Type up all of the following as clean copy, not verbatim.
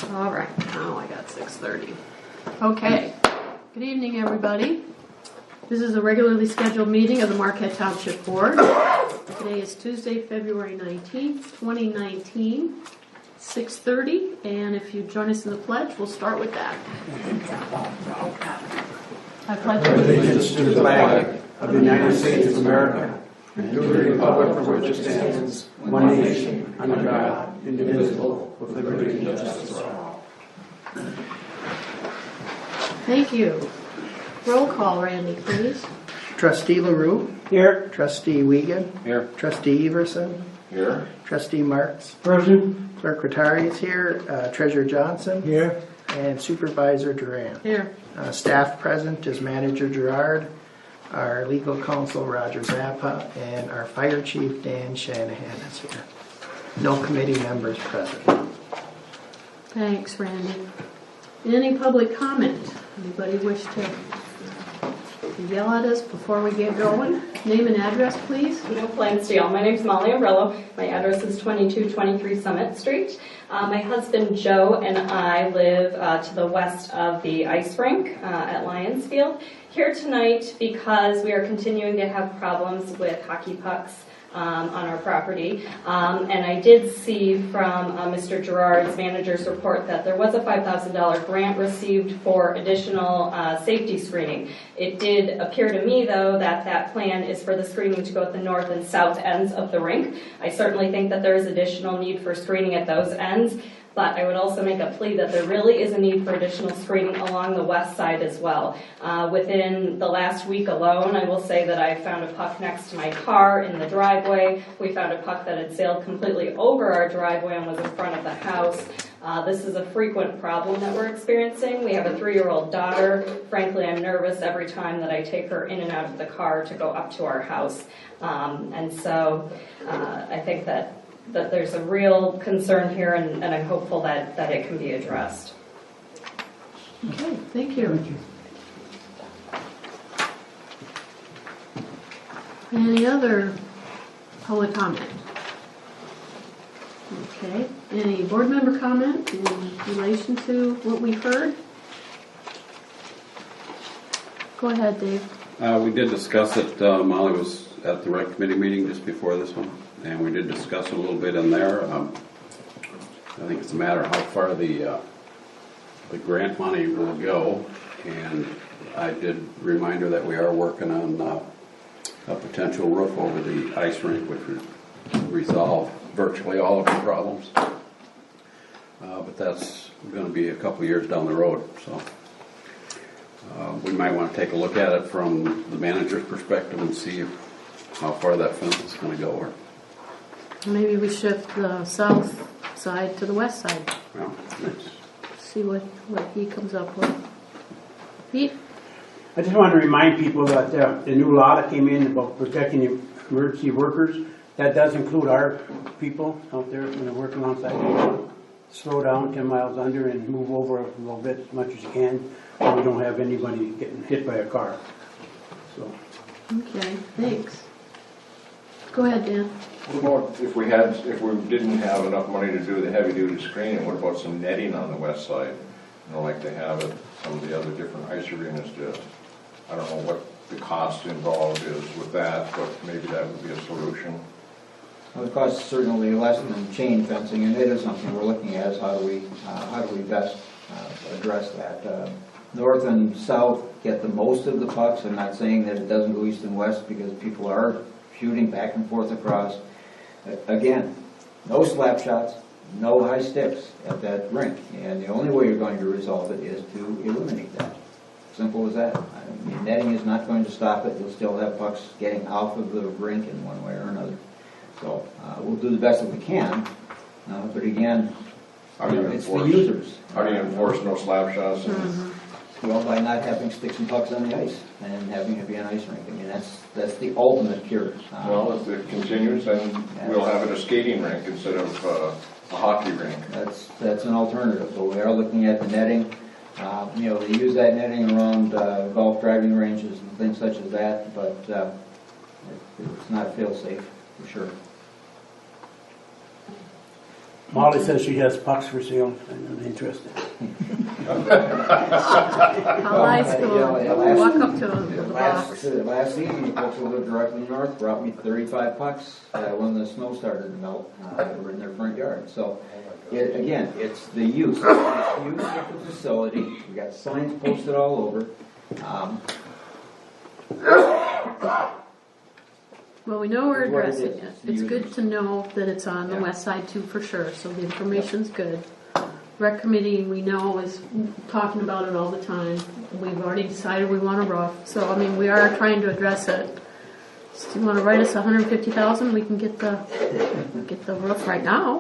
All right, now I got 6:30. Okay, good evening, everybody. This is a regularly scheduled meeting of the Marquette Township Board. Today is Tuesday, February 19th, 2019, 6:30, and if you join us in the pledge, we'll start with that. I pledge allegiance to the flag of the United States of America and to the republic for which it stands, one nation, under God, indivisible, with liberty and justice for all. Thank you. Roll call, Randy, please. Trustee LaRue. Here. Trustee Wiegand. Here. Trustee Everson. Here. Trustee Marks. Present. Clerk Rattari is here. Treasurer Johnson. Here. And Supervisor Duran. Here. Staff present is Manager Gerard, our legal counsel Roger Zappa, and our fire chief Dan Shanahan is here. No committee members present. Thanks, Randy. Any public comment? Anybody wish to yell at us before we get going? Name and address, please. No flame steel. My name's Molly Umbrello. My address is 2223 Summit Street. My husband Joe and I live to the west of the ice rink at Lions Field. Here tonight because we are continuing to have problems with hockey pucks on our property. And I did see from Mr. Gerard's manager's report that there was a $5,000 grant received for additional safety screening. It did appear to me, though, that that plan is for the screening to go at the north and south ends of the rink. I certainly think that there is additional need for screening at those ends, but I would also make a plea that there really is a need for additional screening along the west side as well. Within the last week alone, I will say that I found a puck next to my car in the driveway. We found a puck that had sailed completely over our driveway and was in front of the house. This is a frequent problem that we're experiencing. We have a 3-year-old daughter. Frankly, I'm nervous every time that I take her in and out of the car to go up to our house. And so I think that there's a real concern here, and I'm hopeful that it can be addressed. Okay, thank you. Any other public comment? Okay, any board member comment in relation to what we've heard? Go ahead, Dave. We did discuss it. Molly was at the rec committee meeting just before this one, and we did discuss it a little bit in there. I think it's a matter of how far the grant money will go, and I did remind her that we are working on a potential roof over the ice rink, which would resolve virtually all of the problems. But that's going to be a couple years down the road, so we might want to take a look at it from the manager's perspective and see how far that fence is going to go. Or Maybe we shift the south side to the west side. well, See what he comes up with. Pete? I just want to remind people that the new law that came in about protecting emergency workers, that does include our people out there when they're working on site. Slow down 10 miles under and move over a little bit as much as you can, so we don't have anybody getting hit by a car. So. Okay, thanks. Go ahead, Dan. What about if we didn't have enough money to do the heavy-duty screening? What about some netting on the west side? You know, like they have at some of the other different ice arenas. I don't know what the cost involved is with that, but maybe that would be a solution. Well, the cost is certainly less than chain fencing, and it is something we're looking at. Is how do we best address that? North and south get the most of the pucks. I'm not saying that it doesn't go east and west, because people are shooting back and forth across. Again, no slap shots, no high sticks at that rink, and the only way you're going to resolve it is to eliminate that. Simple as that. I mean, netting is not going to stop it. You'll still have pucks getting off of the rink in one way or another. So we'll do the best that we can, but again, it's the users. How do you enforce no slap shots? Well, by not having sticks and pucks on the ice and having it be an ice rink. I mean, that's the ultimate cure. Well, if it continues, then we'll have it a skating rink instead of a hockey rink. That's an alternative. So we are looking at the netting. They use that netting around golf driving ranges and things such as that, but it's not fail-safe for sure. Molly says she has pucks for sale. not interested. How nice to walk up to the box. Last season, the folks who lived directly north brought me $35 when the snow started to melt. They were in their front yard. So, again, it's the use. It's the use of the facility. We got signs posted all over. Well, we know we're It's what it addressing is. it. It's the It's good users. to know that it's on the Yeah. west side too, for sure, so the information's good. Rec committee, we know, is talking about it all the time. We've already decided we want a roof, so, I mean, we are trying to address it. So you wanna write us $150,000, we can get the roof right now.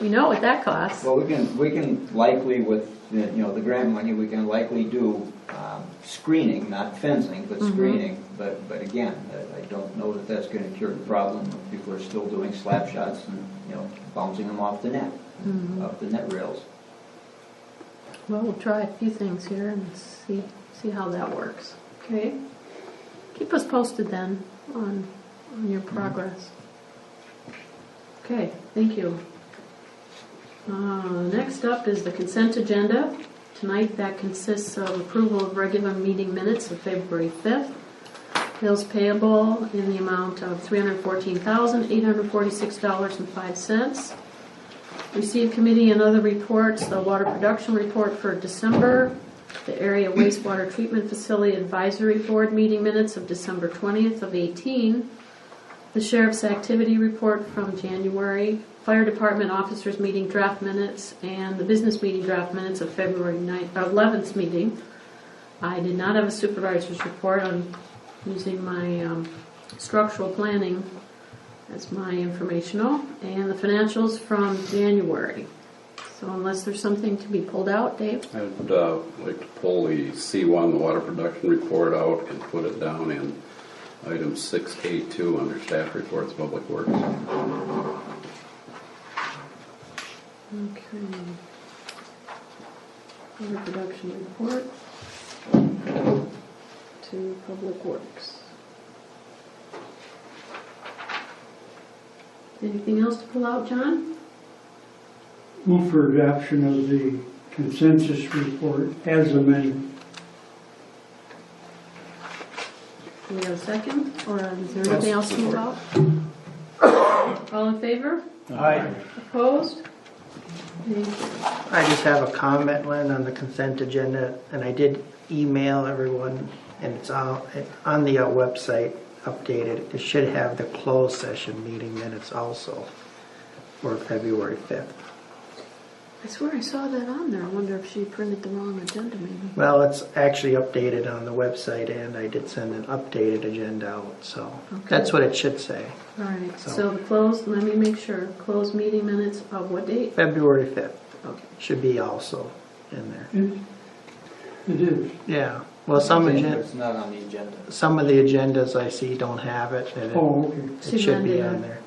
We know what that costs. Well, we can likely with, the grant money, we can likely do screening, not fencing, but screening. But again, I don't know that that's going to cure the problem. People are still doing slap shots and, bouncing them off the net, off the net rails. Well, we'll try a few things here and see how that works, okay? Keep us posted then on your progress. Okay, thank you. Next up is the consent agenda. Tonight that consists of approval of regular meeting minutes of February 5th. Bills payable in the amount of $314,846.05. Received committee and other reports, the water production report for December, the area wastewater treatment facility advisory board meeting minutes of December 20th of 18, the sheriff's activity report from January, fire department officers meeting draft minutes, and the business meeting draft minutes of February 11th meeting. I did not have a supervisor's report. I'm using my structural planning as my informational, and the financials from January. So unless there's something to be pulled out, Dave? I'd like to pull the C1, the water production report, out and put it down in item 6A2 under staff reports, public works. Okay. Water production report to Public Works. Anything else to pull out, John? Move for adoption of the consensus report as amended. Do we have a second? Or is there anything else to move out? All in favor? Aye. Opposed? Thank you. I just have a comment, Lynn, on the consent agenda, and I did email everyone, and it's on the website updated. It should have the closed session meeting minutes also for February 5th. I swear I saw that on there. I wonder if she printed the wrong agenda maybe. Well, it's actually updated on the website, and I did send an updated agenda out, so that's what it should say. All right, So- so the closed, let me make sure, closed meeting minutes of what date? February 5th Okay. should be also in there. It is. Yeah, well, some It's not on the agenda. some of the agendas I see don't have it, and Oh, okay. it should be on there.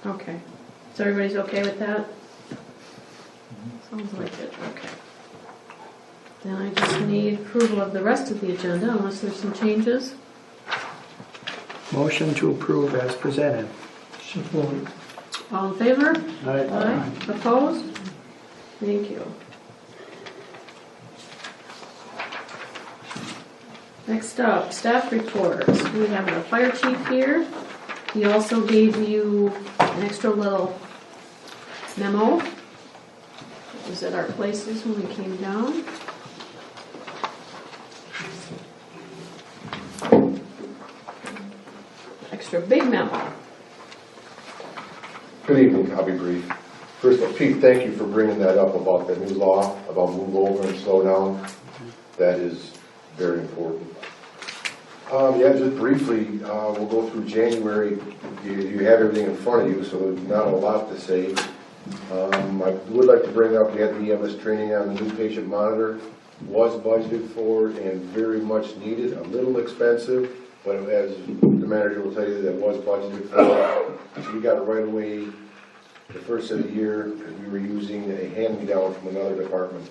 Okay. So everybody's okay with that? Sounds like it, okay. Then I just need approval of the rest of the agenda unless there's some changes. Motion to approve as presented. Support. All in favor? Aye. Opposed? Thank you. Next up, staff reports. We have the fire chief here. He also gave you an extra little memo. It was at our places when we came down. Extra big memo. Good evening, I'll be brief. First of all, Chief, thank you for bringing that up about the new law, about move over and slow down. That is very important. Yeah, just briefly, we'll go through January. You have everything in front of you, so there's not a lot to say. I would like to bring up, we had the EMS training on the new patient monitor. Was budgeted for and very much needed, a little expensive, but as the manager will tell you, that was budgeted for. So we got it right away the first of the year, because we were using a hand-me-down from another department.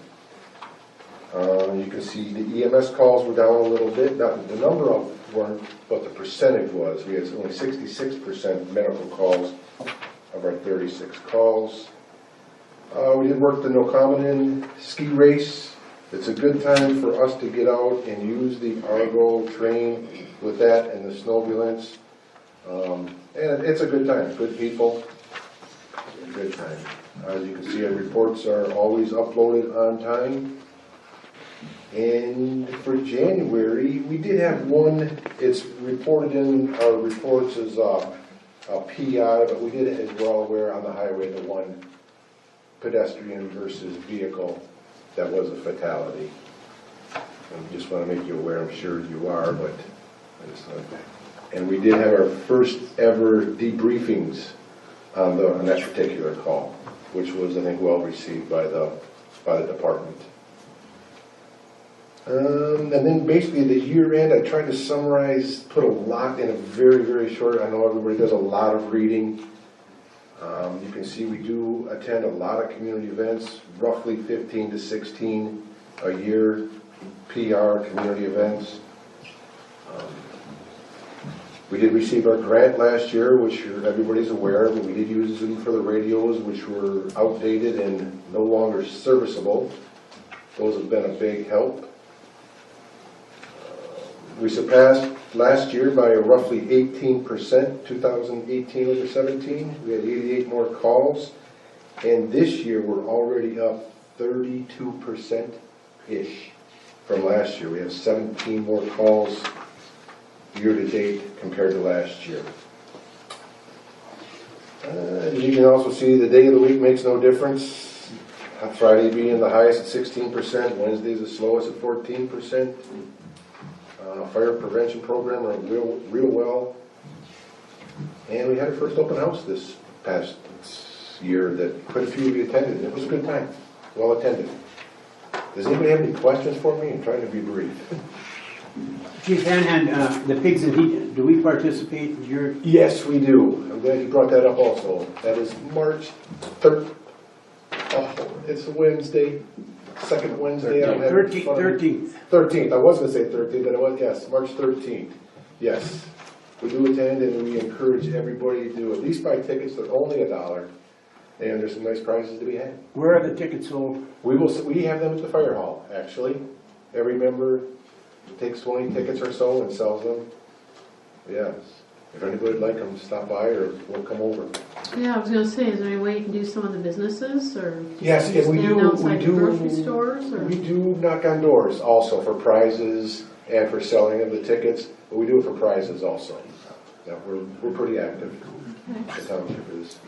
You can see the EMS calls were down a little bit, not the number of weren't, but the percentage was. We had only 66% medical calls of our 36 calls. We did work the Nokomanon ski race. It's a good time for us to get out and use the Argo train with that and the snowambulance. And it's a good time, good people, a good time. As you can see, our reports are always uploaded on time. And for January, we did have one, it's reported in our reports as a PI, but we did, as we're all aware, on the highway, the one pedestrian versus vehicle that was a fatality. I just want to make you aware, I'm sure you are, but I just wanted to. And we did have our first ever debriefings on that particular call, which was, I think, well received by the department. And then basically the year end, I tried to summarize, put a lot in a very, very short. I know everybody does a lot of reading. You can see we do attend a lot of community events, roughly 15 to 16 a year, PR community events. We did receive our grant last year, which everybody's aware of, but we did use them for the radios, which were outdated and no longer serviceable. Those have been a big help. We surpassed last year by roughly 18%, 2018 over 17. We had 88 more calls. And this year we're already up 32%-ish from last year. We have 17 more calls year to date compared to last year. You can also see the day of the week makes no difference. Friday being the highest at 16%, Wednesday's the slowest at 14%. Fire prevention program are real well. And we had our first open house this past year that quite a few of you attended. It was a good time, well attended. Does anybody have any questions for me? I'm trying to be brief. Chief Hanhan, the pigs and heat, do we participate in your? Yes, we do. I'm glad you brought that up also. That is March 3rd. Oh, it's a Wednesday. Second Wednesday. 13th. 13th. I was going to say 13th, but it was, yes, March 13th. Yes. We do attend, and we encourage everybody to at least buy tickets. They're only $1, and there's some nice prizes to be had. Where are the tickets sold? We have them at the fire hall, actually. Every member takes 20 tickets or so and sells them. Yes. If anybody would like them, stop by or we'll come over. Yeah, I was going to say, is there any way you can do some of the businesses or Yes, just and we stand do. outside the grocery stores? Or? We do knock on doors also for prizes and for selling of the tickets, but we do it for prizes also. Yeah, we're pretty active. Okay. The township is.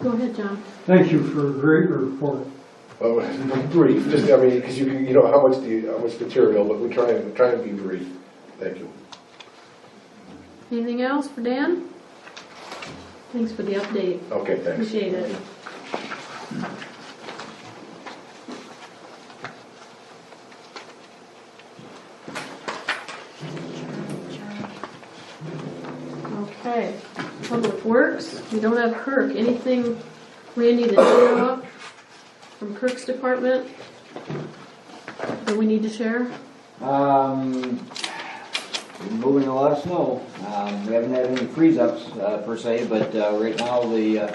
Go ahead, John. Thank you for a great report. Well, brief. Just I mean, because you know how much material, but we try and be brief. Thank you. Anything else for Dan? Thanks for the update. Okay, thanks. Appreciate it. Okay, Public Works, we don't have Kirk. Anything, Randy, that you know of from Kirk's department that we need to share? Moving a lot of snow. We haven't had any freeze-ups per se, but right now the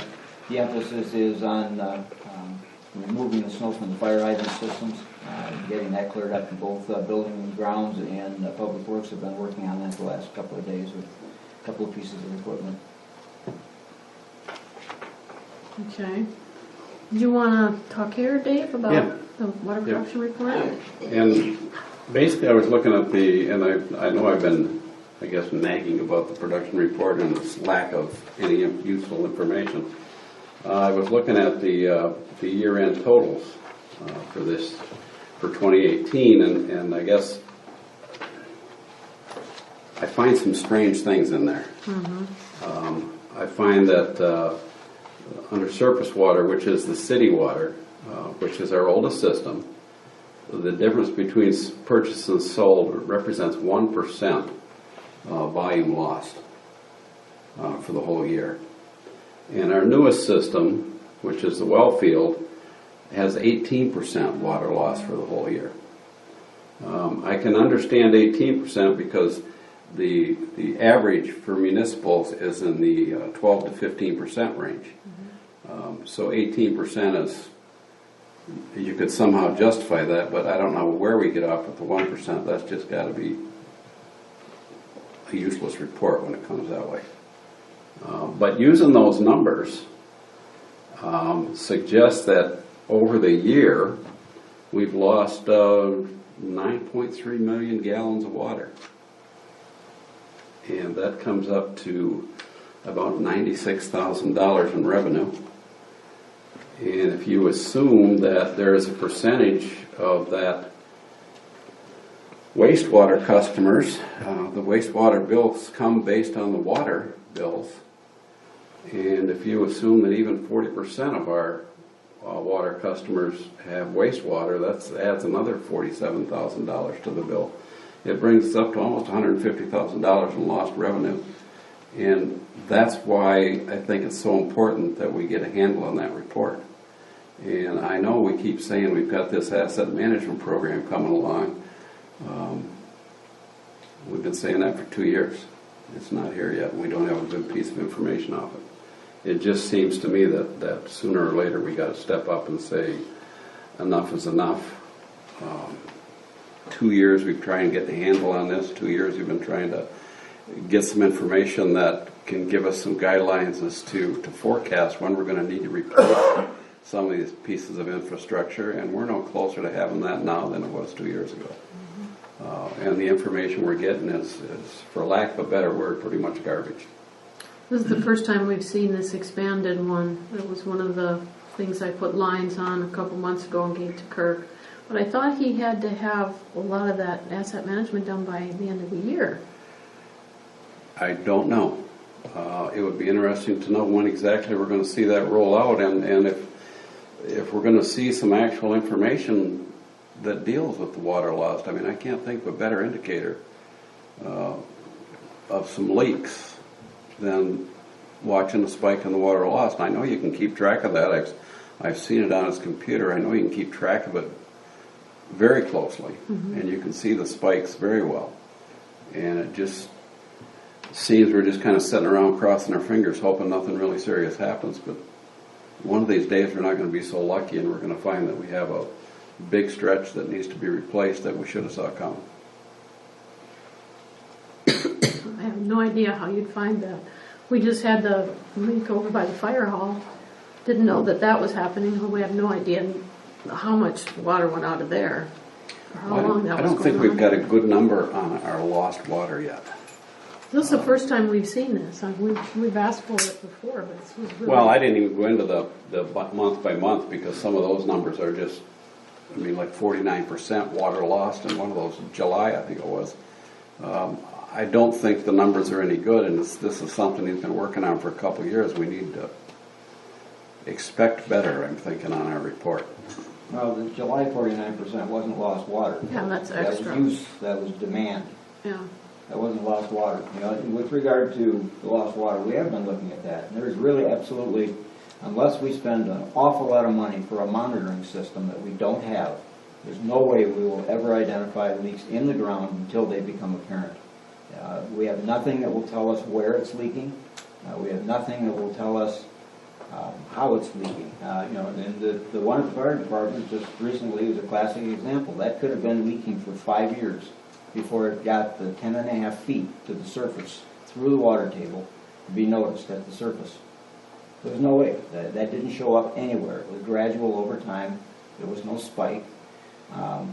emphasis is on removing the snow from the fire hydrant systems, getting that cleared up. Both building and grounds and Public Works have been working on that the last couple of days with a couple of pieces of equipment. Okay. Do you want to talk here, Dave, about the water production report? And basically I was looking at and I know I've been, I guess, nagging about the production report and its lack of any useful information. I was looking at the year-end totals for 2018, and I guess I find some strange things in there. Mm-hmm. I find that under surface water, which is the city water, which is our oldest system, the difference between purchased and sold represents 1% volume lost for the whole year. And our newest system, which is the well field, has 18% water loss for the whole year. I can understand 18% because the average for municipals is in the 12 to 15% range. So 18% is, you could somehow justify that, but I don't know where we get off with the 1%. That's just got to be a useless report when it comes that way. But using those numbers suggests that over the year we've lost 9.3 million gallons of water. And that comes up to about $96,000 in revenue. And if you assume that there is a percentage of that wastewater customers, the wastewater bills come based on the water bills. And if you assume that even 40% of our water customers have wastewater, that adds another $47,000 to the bill. It brings us up to almost $150,000 in lost revenue. And that's why I think it's so important that we get a handle on that report. And I know we keep saying we've got this asset management program coming along. We've been saying that for 2 years. It's not here yet, and we don't have a good piece of information off it. It just seems to me that sooner or later we got to step up and say enough is enough. 2 years we've tried to get the handle on this. 2 years we've been trying to get some information that can give us some guidelines as to forecast when we're going to need to replace some of these pieces of infrastructure, and we're no closer to having that now than it was 2 years ago. And the information we're getting is, for lack of a better word, pretty much garbage. This is the first time we've seen this expanded one. It was one of the things I put lines on a couple months ago and gave to Kirk. But I thought he had to have a lot of that asset management done by the end of the year. I don't know. It would be interesting to know when exactly we're going to see that roll out, and if we're going to see some actual information that deals with the water loss. I mean, I can't think of a better indicator of some leaks than watching a spike in the water loss. And I know you can keep track of that. I've seen it on his computer. I know you can keep track of it very closely, and you can see the spikes very well. And it just seems we're just kind of sitting around crossing our fingers hoping nothing really serious happens. But one of these days we're not going to be so lucky, and we're going to find that we have a big stretch that needs to be replaced that we should have saw coming. I have no idea how you'd find that. We just had the leak over by the fire hall. Didn't know that was happening. We have no idea how much water went out of there, or how long that was going on. I don't think we've got a good number on our lost water yet. This is the first time we've seen this. We've asked for it before, but this was really... Well, I didn't even go into the month by month because some of those numbers are just, I mean, like 49% water lost in one of those in July, I think it was. I don't think the numbers are any good, and this is something he's been working on for a couple of years. We need to expect better, I'm thinking, on our report. Well, the July 49% wasn't lost water. Yeah, that's extra. That was use, that was demand. Yeah. That wasn't lost water. You know, with regard to the lost water, we have been looking at that. And there is really absolutely, unless we spend an awful lot of money for a monitoring system that we don't have, there's no way we will ever identify leaks in the ground until they become apparent. We have nothing that will tell us where it's leaking. We have nothing that will tell us how it's leaking. You know, and the one at the fire department just recently was a classic example. That could have been leaking for 5 years before it got the 10.5 feet to the surface through the water table to be noticed at the surface. There was no way. That didn't show up anywhere. It was gradual over time. There was no spike.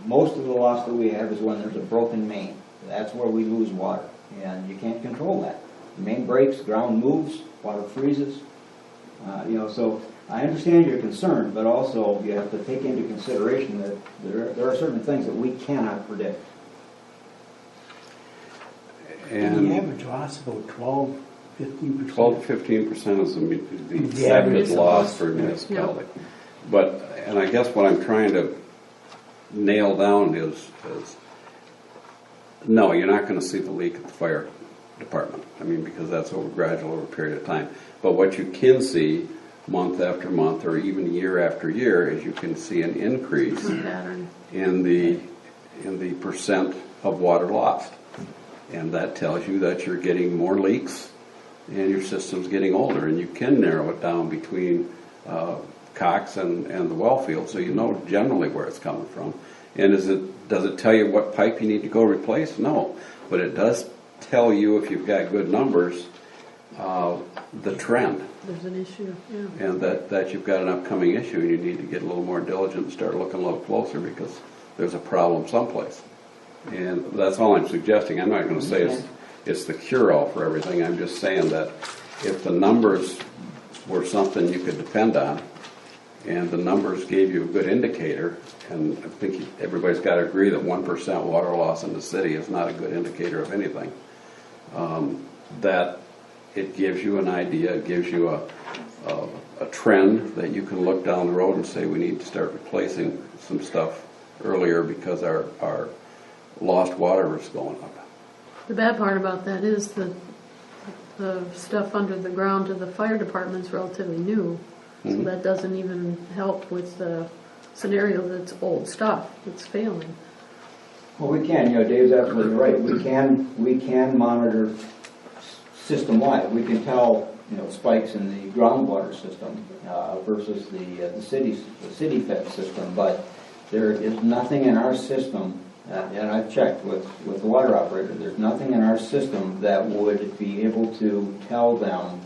Most of the loss that we have is when there's a broken main. That's where we lose water, and you can't control that. The main breaks, ground moves, water freezes. You know, so I understand your concern, but also you have to take into consideration that there are certain things that we cannot predict. And the average loss about 12, 15%. 12 to 15% is the The average expected loss for a municipality. Yep. But, and I guess what I'm trying to nail down is no, you're not going to see the leak at the fire department. I mean, because that's gradual over a period of time. But what you can see month after month, or even year after year, is you can see an increase in the percent of water lost. And that tells you that you're getting more leaks and your system's getting older. And you can narrow it down between Cox and the well field, so you know generally where it's coming from. And does it tell you what pipe you need to go replace? No. But it does tell you, if you've got good numbers, the trend. There's an issue, yeah. And that you've got an upcoming issue and you need to get a little more diligent and start looking a little closer because there's a problem someplace. And that's all I'm suggesting. I'm not going to say it's the cure-all for everything. I'm just saying that if the numbers were something you could depend on and the numbers gave you a good indicator, and I think everybody's got to agree that 1% water loss in the city is not a good indicator of anything, that it gives you an idea, it gives you a trend that you can look down the road and say we need to start replacing some stuff earlier because our lost water is going up. The bad part about that is the stuff under the ground to the fire department's relatively new. So that doesn't even help with the scenario that's old stuff that's failing. Well, we can, Dave's absolutely right. We can monitor system-wide. We can tell, spikes in the groundwater system versus the city fed system, but there is nothing in our system, and I've checked with the water operator, there's nothing in our system that would be able to tell them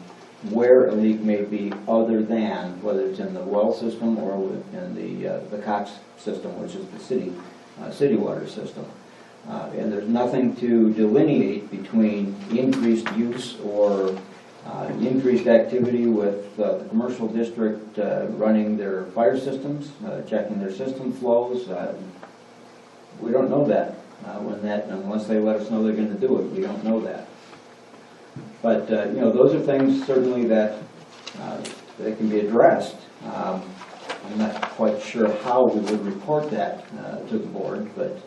where a leak may be other than whether it's in the well system or in the Cox system, which is the city water system. And there's nothing to delineate between increased use or increased activity with the commercial district running their fire systems, checking their system flows. We don't know that unless they let us know they're going to do it. We don't know that. But those are things certainly that can be addressed. I'm not quite sure how we would report that to the board, but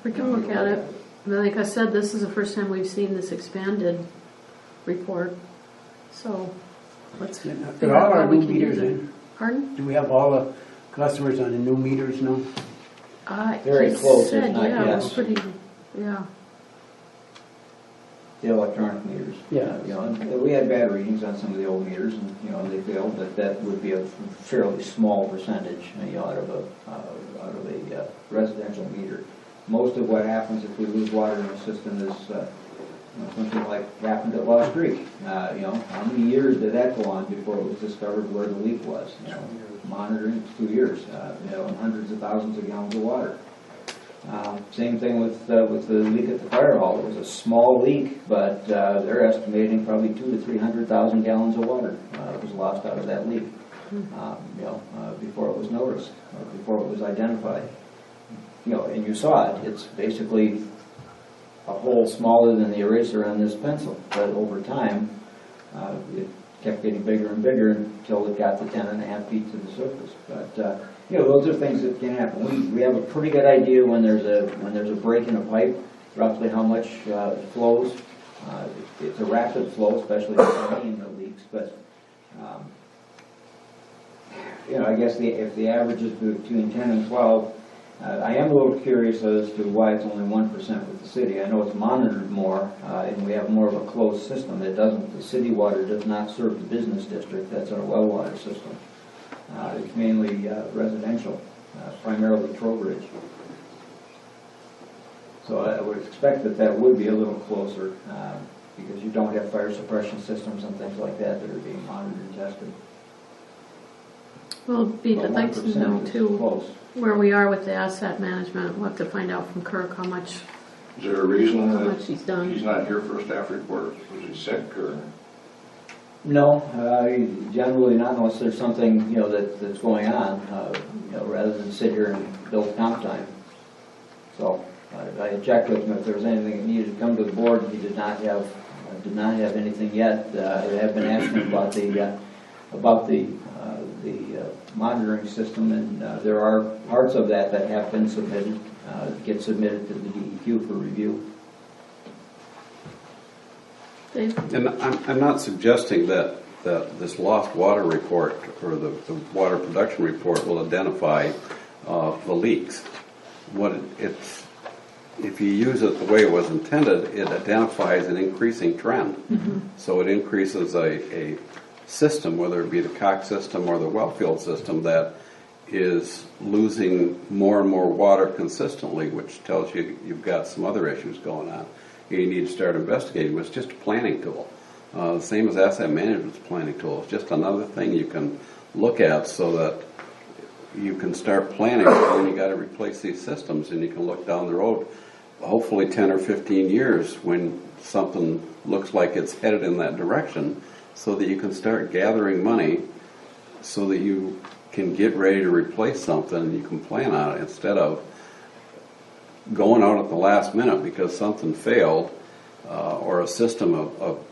We can look at it. Like I said, this is the first time we've seen this expanded report. So let's Got figure all out our how we new can use meters it. in? Pardon? Do we have all the customers on the new meters now? Very He close, if said, not yeah, yes. we're pretty, yeah. the electronic meters. Yeah. And we had bad readings on some of the old meters, and they failed, but that would be a fairly small percentage, out of a residential meter. Most of what happens if we lose water in the system is something like happened at Lost Creek. How many years did that go on before it was discovered where the leak was? Monitoring, it's 2 years. And hundreds of thousands of gallons of water. Same thing with the leak at the fire hall. It was a small leak, but they're estimating probably 200,000 to 300,000 gallons of water was lost out of that leak. Before it was noticed, or before it was identified. And you saw it. It's basically a hole smaller than the eraser on this pencil, but over time, it kept getting bigger and bigger until it got to 10.5 feet to the surface. But those are things that can happen. We have a pretty good idea when there's a break in a pipe, roughly how much flows. It's a rapid flow, especially in the leaks. But I guess if the average is between 10 and 12. I am a little curious as to why it's only 1% with the city. I know it's monitored more, and we have more of a closed system. The city water does not serve the business district. That's our well water system. It's mainly residential, primarily Trowbridge. So I would expect that would be a little closer, because you don't have fire suppression systems and things like that that are being monitored and tested. Well, I'd like to know too Close. where we are with the asset management. We'll have to find out from Kirk how much Is there a reason How that much he's done. he's not here for a staff report? Was he sick or? No, generally not unless there's something, that's going on, rather than sit here and build comp time. So I had checked with him if there was anything that needed to come to the board. He did not have anything yet. I have been asking about the monitoring system, and there are parts of that have been submitted, get submitted to the DEQ for review. Dave? And I'm not suggesting that this lost water report or the water production report will identify the leaks. What if you use it the way it was intended, it identifies an increasing trend. So it increases a system, whether it be the Cox system or the wellfield system, that is losing more and more water consistently, which tells you you've got some other issues going on. You need to start investigating. It's just a planning tool. Same as asset management's a planning tool. It's just another thing you can look at so that you can start planning when you got to replace these systems, and you can look down the road, hopefully 10 or 15 years, when something looks like it's headed in that direction, so that you can start gathering money so that you can get ready to replace something and you can plan on it, instead of going out at the last minute because something failed, or a system of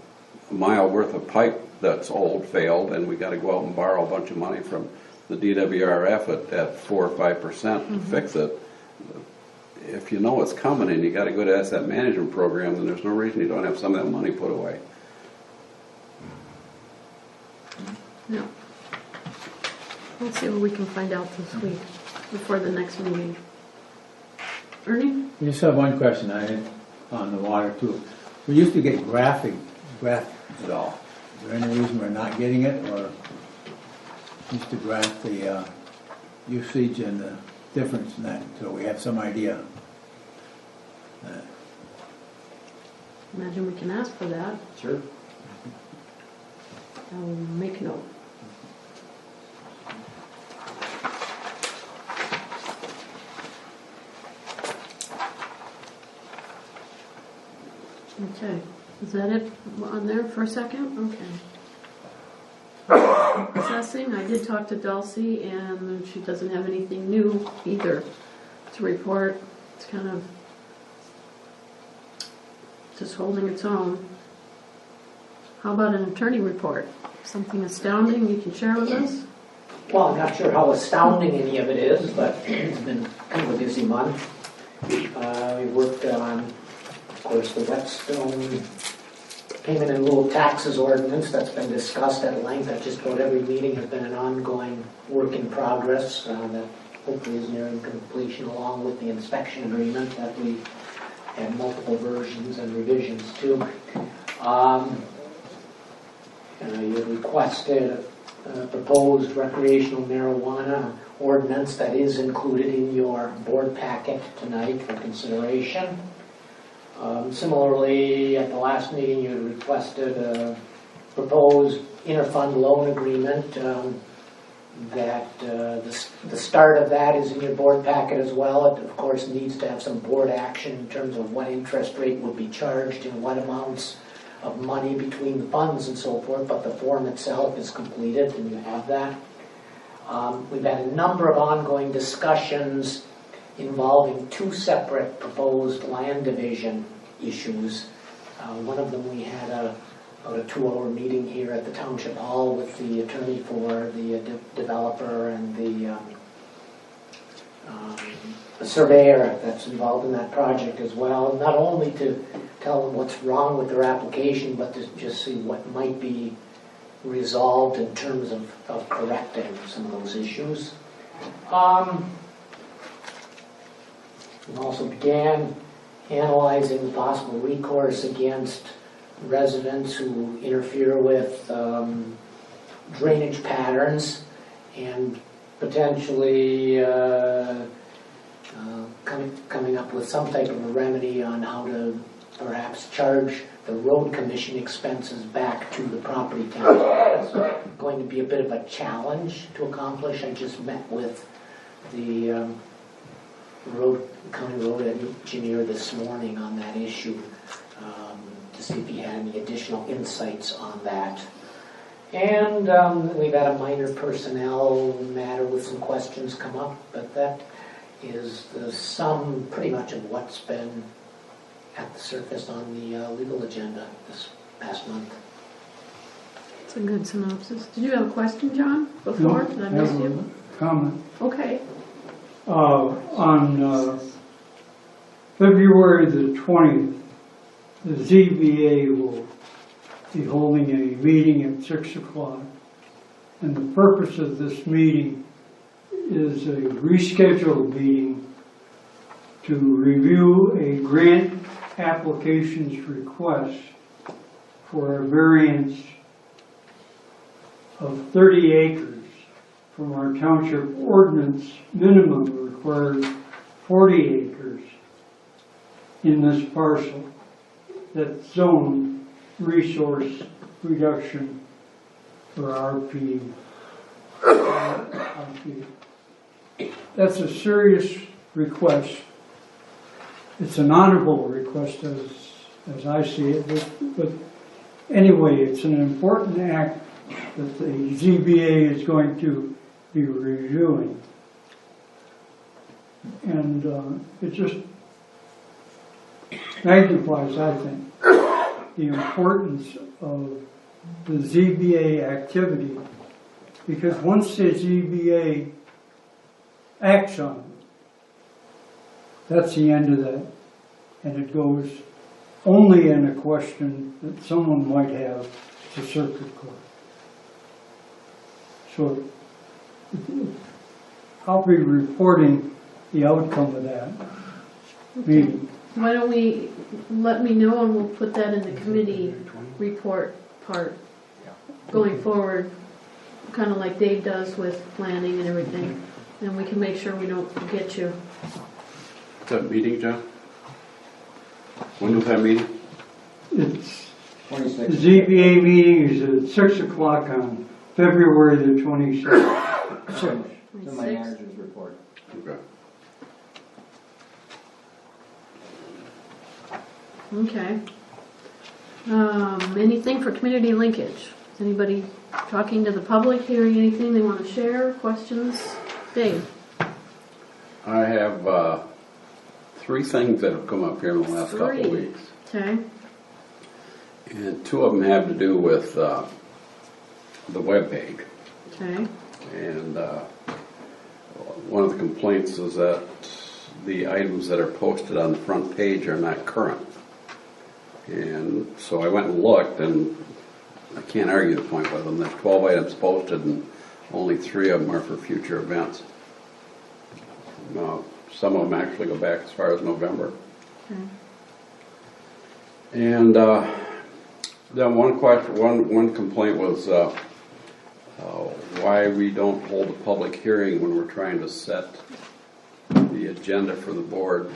a mile worth of pipe that's old failed, and we got to go out and borrow a bunch of money from the DWRF at 4 or 5% to fix it. If you know it's coming and you got a good asset management program, then there's no reason you don't have some of that money put away. Yeah. Let's see what we can find out this week before the next meeting. Ernie? We just have one question I had on the water too. We used to get graphic at all. Is there any reason we're not getting it, or used to graph the usage and the difference in that, so we have some idea? Imagine we can ask for that. Sure. I'll make note. Okay, is that it on there for a second? Okay. Assessing, I did talk to Dulcie, and she doesn't have anything new either to report. It's kind of just holding its own. How about an attorney report? Something astounding you can share with us? Well, I'm not sure how astounding any of it is, but it's been kind of a busy month. We worked on, of course, the Whetstone payment in lieu of taxes ordinance that's been discussed at length. At just about every meeting has been an ongoing work in progress that hopefully is nearing completion, along with the inspection agreement that we had multiple versions and revisions to. You requested a proposed recreational marijuana ordinance that is included in your board packet tonight for consideration. Similarly, at the last meeting, you requested a proposed interfund loan agreement that the start of that is in your board packet as well. It, of course, needs to have some board action in terms of what interest rate would be charged and what amounts of money between the funds and so forth, but the form itself is completed and you have that. We've had a number of ongoing discussions involving two separate proposed land division issues. One of them we had about a 2-hour meeting here at the Township Hall with the attorney for the developer and the surveyor that's involved in that project as well, not only to tell them what's wrong with their application, but to just see what might be resolved in terms of correcting some of those issues. We also began analyzing the possible recourse against residents who interfere with drainage patterns, and potentially coming up with some type of a remedy on how to perhaps charge the road commission expenses back to the property tax. It's going to be a bit of a challenge to accomplish. I just met with the county road engineer this morning on that issue to see if he had any additional insights on that. And we've had a minor personnel matter with some questions come up, but that is the sum pretty much of what's been at the surface on the legal agenda this past month. It's a good synopsis. Did you have a question, John, before? Did I miss you? Comment. Okay. On February the 20th, the ZBA will be holding a meeting at 6 o'clock. And the purpose of this meeting is a rescheduled meeting to review a grant applications request for a variance of 30 acres from our township ordinance minimum required 40 acres in this parcel that's zone resource reduction for RP. That's a serious request. It's an honorable request as I see it, but anyway, it's an important act that the ZBA is going to be reviewing. And it just magnifies, I think, the importance of the ZBA activity, because once the ZBA acts on it, that's the end of that. And it goes only in a question that someone might have to circuit court. So I'll be reporting the outcome of that meeting. Why don't we, let me know and we'll put that in the committee report part going forward, kind of like Dave does with planning and everything. And we can make sure we don't forget you. Is that meeting, John? When is that meeting? It's, the 26. ZBA meeting is at 6 o'clock on February the 26th. It's in my 26th? manager's report. Okay. Okay. Anything for community linkage? Is anybody talking to the public, hearing anything they want to share? Questions? Dave? I have 3 things that have come up here in the last couple of weeks. Okay. And 2 of them have to do with the webpage. Okay. And one of the complaints is that the items that are posted on the front page are not current. And so I went and looked, and I can't argue the point with them. There's 12 items posted, and only 3 of them are for future events. Some of them actually go back as far as November. Okay. And then one complaint was why we don't hold a public hearing when we're trying to set the agenda for the board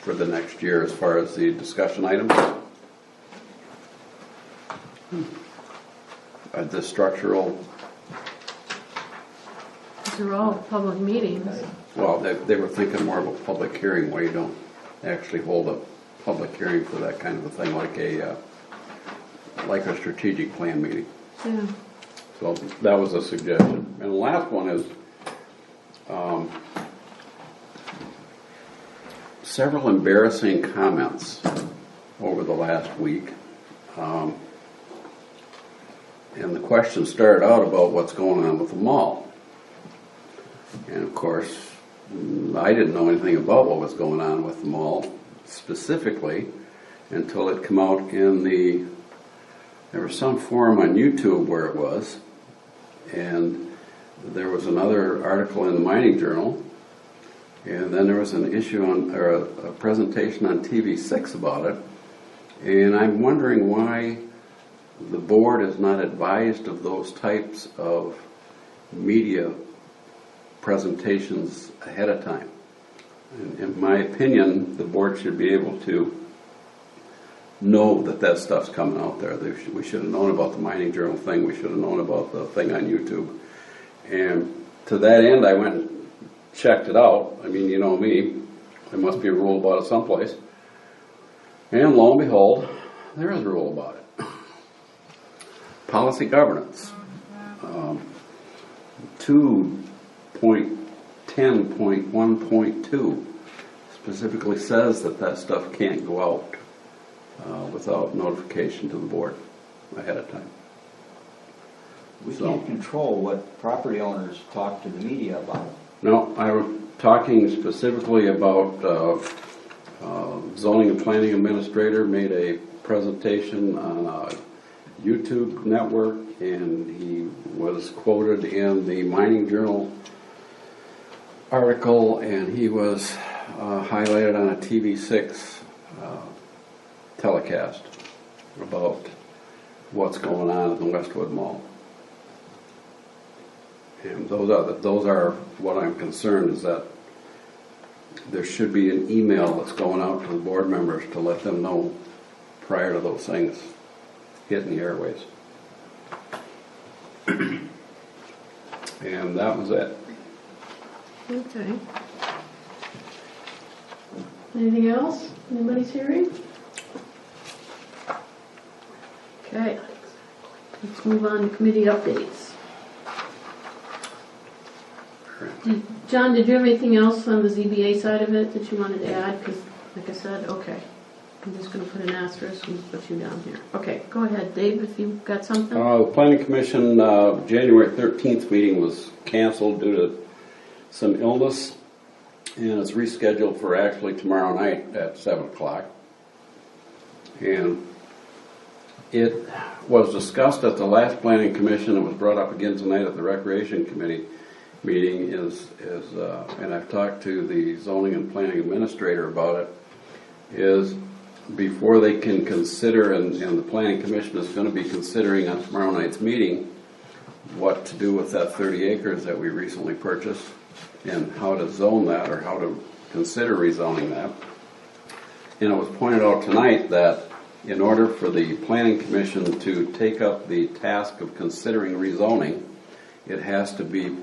for the next year as far as the discussion items. The structural, These are all public meetings. well, they were thinking more of a public hearing where you don't actually hold a public hearing for that kind of a thing, like a strategic plan meeting. Yeah. So that was a suggestion. And the last one is several embarrassing comments over the last week. And the question started out about what's going on with the mall. And of course, I didn't know anything about what was going on with the mall specifically until it came out in there was some forum on YouTube where it was, and there was another article in the Mining Journal, and then there was an issue or a presentation on TV6 about it. And I'm wondering why the board is not advised of those types of media presentations ahead of time. In my opinion, the board should be able to know that stuff's coming out there. We should have known about the Mining Journal thing. We should have known about the thing on YouTube. And to that end, I went and checked it out. I mean, you know me. There must be a rule about it someplace. And lo and behold, there is a rule about it. Policy governance. 2.10.1.2 specifically says that stuff can't go out without notification to the board ahead of time. We can't control what property owners talk to the media about. No, I was talking specifically about zoning and planning administrator made a presentation on a YouTube network, and he was quoted in the Mining Journal article, and he was highlighted on a TV6 telecast about what's going on at the Westwood Mall. And those are what I'm concerned is that there should be an email that's going out to the board members to let them know prior to those things hitting the airways. And that was it. Okay. Anything else? Anybody's hearing? Okay. Let's move on to committee updates. John, did you have anything else on the ZBA side of it that you wanted to add? Because, like I said, okay. I'm just going to put an asterisk and put you down here. Okay, go ahead, Dave, if you've got something. The Planning Commission January 13th meeting was canceled due to some illness, and it's rescheduled for actually tomorrow night at 7 o'clock. And it was discussed at the last Planning Commission. It was brought up again tonight at the Recreation Committee meeting. And I've talked to the Zoning and Planning Administrator about it, is before they can consider, and the Planning Commission is going to be considering on tomorrow night's meeting what to do with that 30 acres that we recently purchased and how to zone that or how to consider rezoning that. And it was pointed out tonight that in order for the Planning Commission to take up the task of considering rezoning, it has to be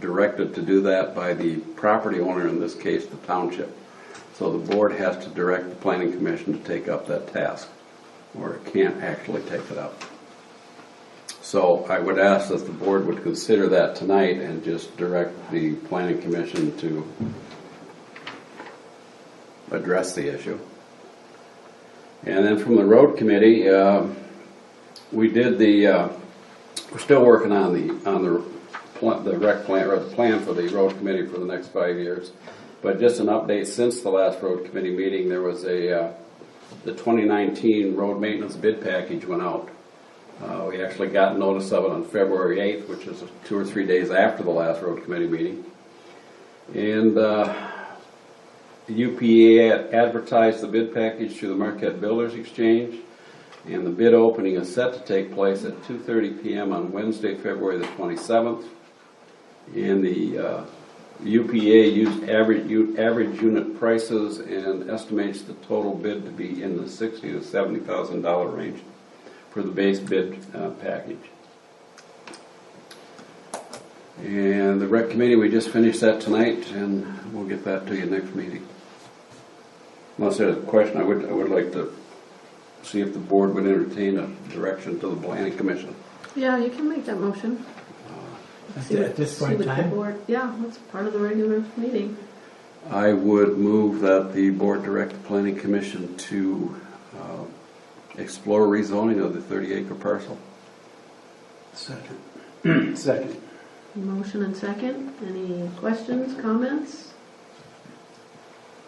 directed to do that by the property owner, in this case the township. So the board has to direct the Planning Commission to take up that task, or it can't actually take it up. So I would ask that the board would consider that tonight and just direct the Planning Commission to address the issue. And then from the Road Committee, we did we're still working on the rec plan, or the plan for the Road Committee for the next 5 years. But just an update, since the last Road Committee meeting, there was the 2019 road maintenance bid package went out. We actually got notice of it on February 8th, which is 2 or 3 days after the last Road Committee meeting. And the UPA advertised the bid package through the Marquette Builders Exchange, and the bid opening is set to take place at 2:30 p.m. on Wednesday, February the 27th. And the UPA used average unit prices and estimates the total bid to be in the $60,000 to $70,000 range for the base bid package. And the Rec Committee, we just finished that tonight, and we'll get that to you next meeting. Unless there's a question, I would like to see if the board would entertain a direction to the Planning Commission. Yeah, you can make that motion. At this point in time? Yeah, that's part of the regular meeting. I would move that the board direct the Planning Commission to explore rezoning of the 30-acre parcel. Second. Second. Motion and second. Any questions, comments,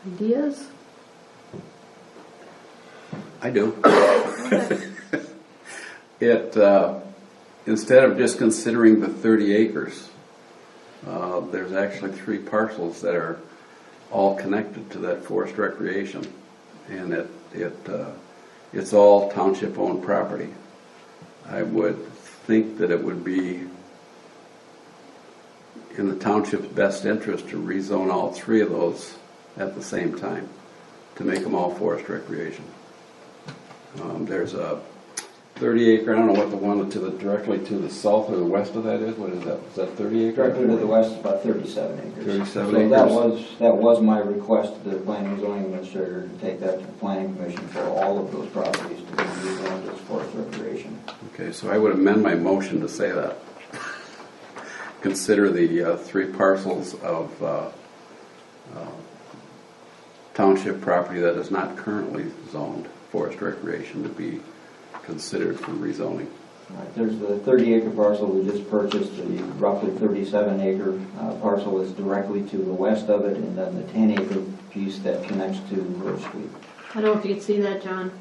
ideas? I do. Instead of just considering the 30 acres, there's actually 3 parcels that are all connected to that forest recreation, and it's all township-owned property. I would think that it would be in the township's best interest to rezone all 3 of those at the same time to make them all forest recreation. There's a 30 acre, I don't know what the one directly to the south or the west of that is. What is that? Is that 30 acres? Directly to the west is about 37 acres. 37 so acres. That was my request to the Planning and Zoning Administrator to take that to the Planning Commission for all of those properties to be rezoned as forest recreation. Okay, so I would amend my motion to say that. Consider the 3 parcels of township property that is not currently zoned forest recreation to be considered for rezoning. Right, there's the 30-acre parcel we just purchased. The roughly 37-acre parcel is directly to the west of it, and then the 10-acre piece that connects to Grove Street. I don't know if you can see that, John.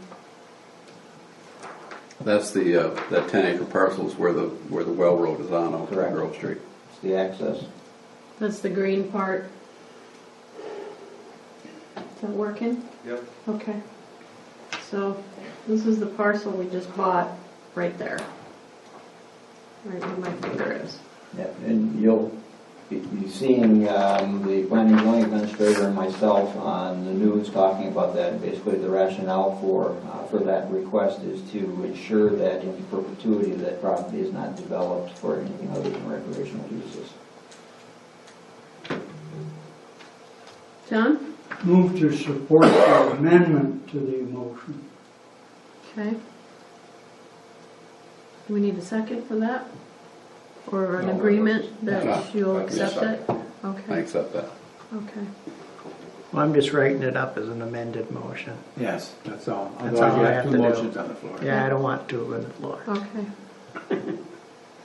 That's the that 10-acre parcel is where the well road is on out to Grove Street. It's the access. That's the green part. Is that working? Yep. Okay. So this is the parcel we just bought right there. Right where my finger is. Yeah, and you'll be seeing the planning and zoning administrator and myself on the news talking about that. Basically, the rationale for that request is to ensure that in perpetuity that property is not developed for anything other than recreational uses. John? Move to support the amendment to the motion. Okay. Do we need a second for that? Or an No, agreement no, that you'll that'd be accept it? I Okay, accept that. okay. Well, I'm just writing it up as an amended motion. Yes, that's all. That's Otherwise, all you I have have two to do. motions on the floor. Yeah, I don't want two on the floor. Okay.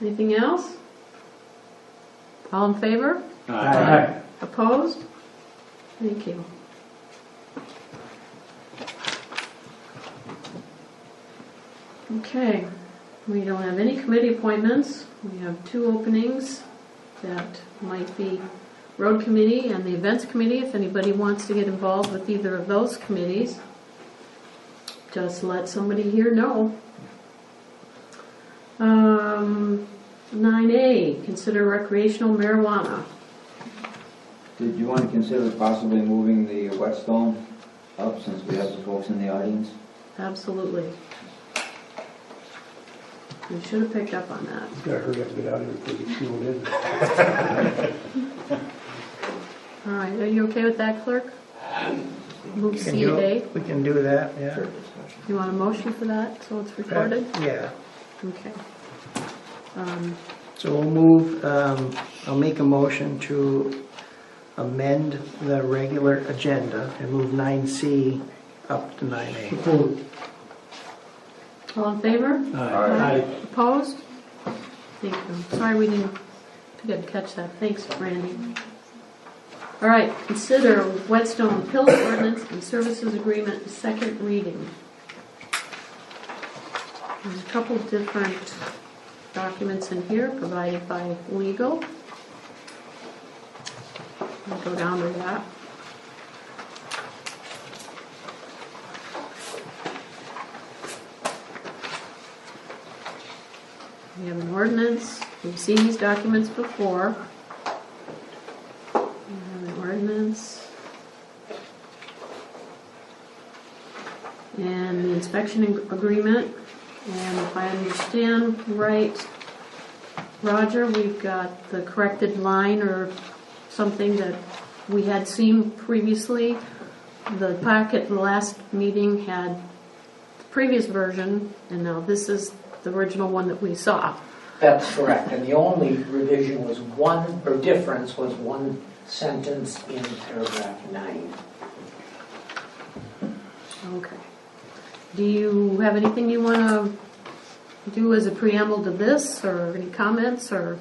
Anything else? All in favor? Aye. Opposed? Thank you. Okay, we don't have any committee appointments. We have 2 openings that might be road committee and the events committee. If anybody wants to get involved with either of those committees, just let somebody here know. 9A, consider recreational marijuana. Did you want to consider possibly moving the whetstone up since we have the folks in the audience? Absolutely. We should have picked up on that. Gotta hurry up and get out of here before we get snowed in. All right, are you okay with that, clerk? Move We can C do to A. it. We can do that, yeah. You want a motion for that, so it's recorded? Yeah. Okay. So we'll move, I'll make a motion to amend the regular agenda and move 9C up to 9A. Support. All in favor? Aye. Opposed? Thank you. Sorry we didn't catch that. Thanks, Randy. All right, consider Whetstone Hills Ordinance and Services Agreement, second reading. There's a couple different documents in here provided by legal. I'll go down to that. We have an ordinance. We've seen these documents before. We have an ordinance. And the inspection agreement. And if I understand right, Roger, we've got the corrected line or something that we had seen previously. The packet, the last meeting had the previous version, and now this is the original one that we saw. That's correct, and the only revision was difference was one sentence in paragraph 9. Okay. Do you have anything you want to do as a preamble to this, or any comments, or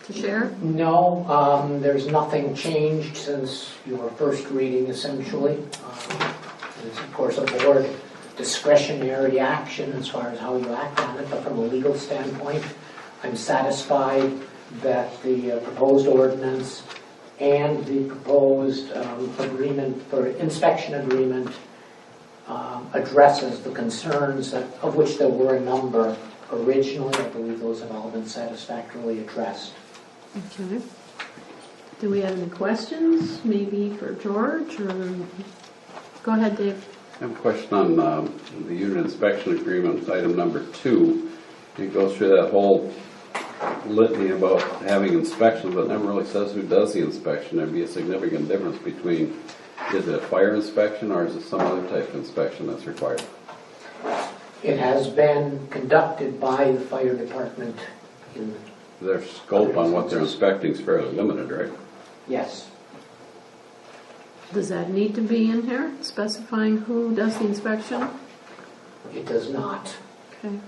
to share? No, there's nothing changed since your first reading, essentially. It's, of course, a board discretionary action as far as how you act on it, but from a legal standpoint, I'm satisfied that the proposed ordinance and the proposed agreement for inspection agreement addresses the concerns of which there were a number originally. I believe those have all been satisfactorily addressed. Okay. Do we have any questions, maybe for George, or go ahead, Dave. I have a question on the unit inspection agreement, item number 2. It goes through that whole litany about having inspections, but never really says who does the inspection. There'd be a significant difference between, is it a fire inspection or is it some other type of inspection that's required? It has been conducted by the fire department in, Their scope on what they're inspecting is fairly limited, right? yes. Does that need to be in here, specifying who does the inspection? It does not. Okay.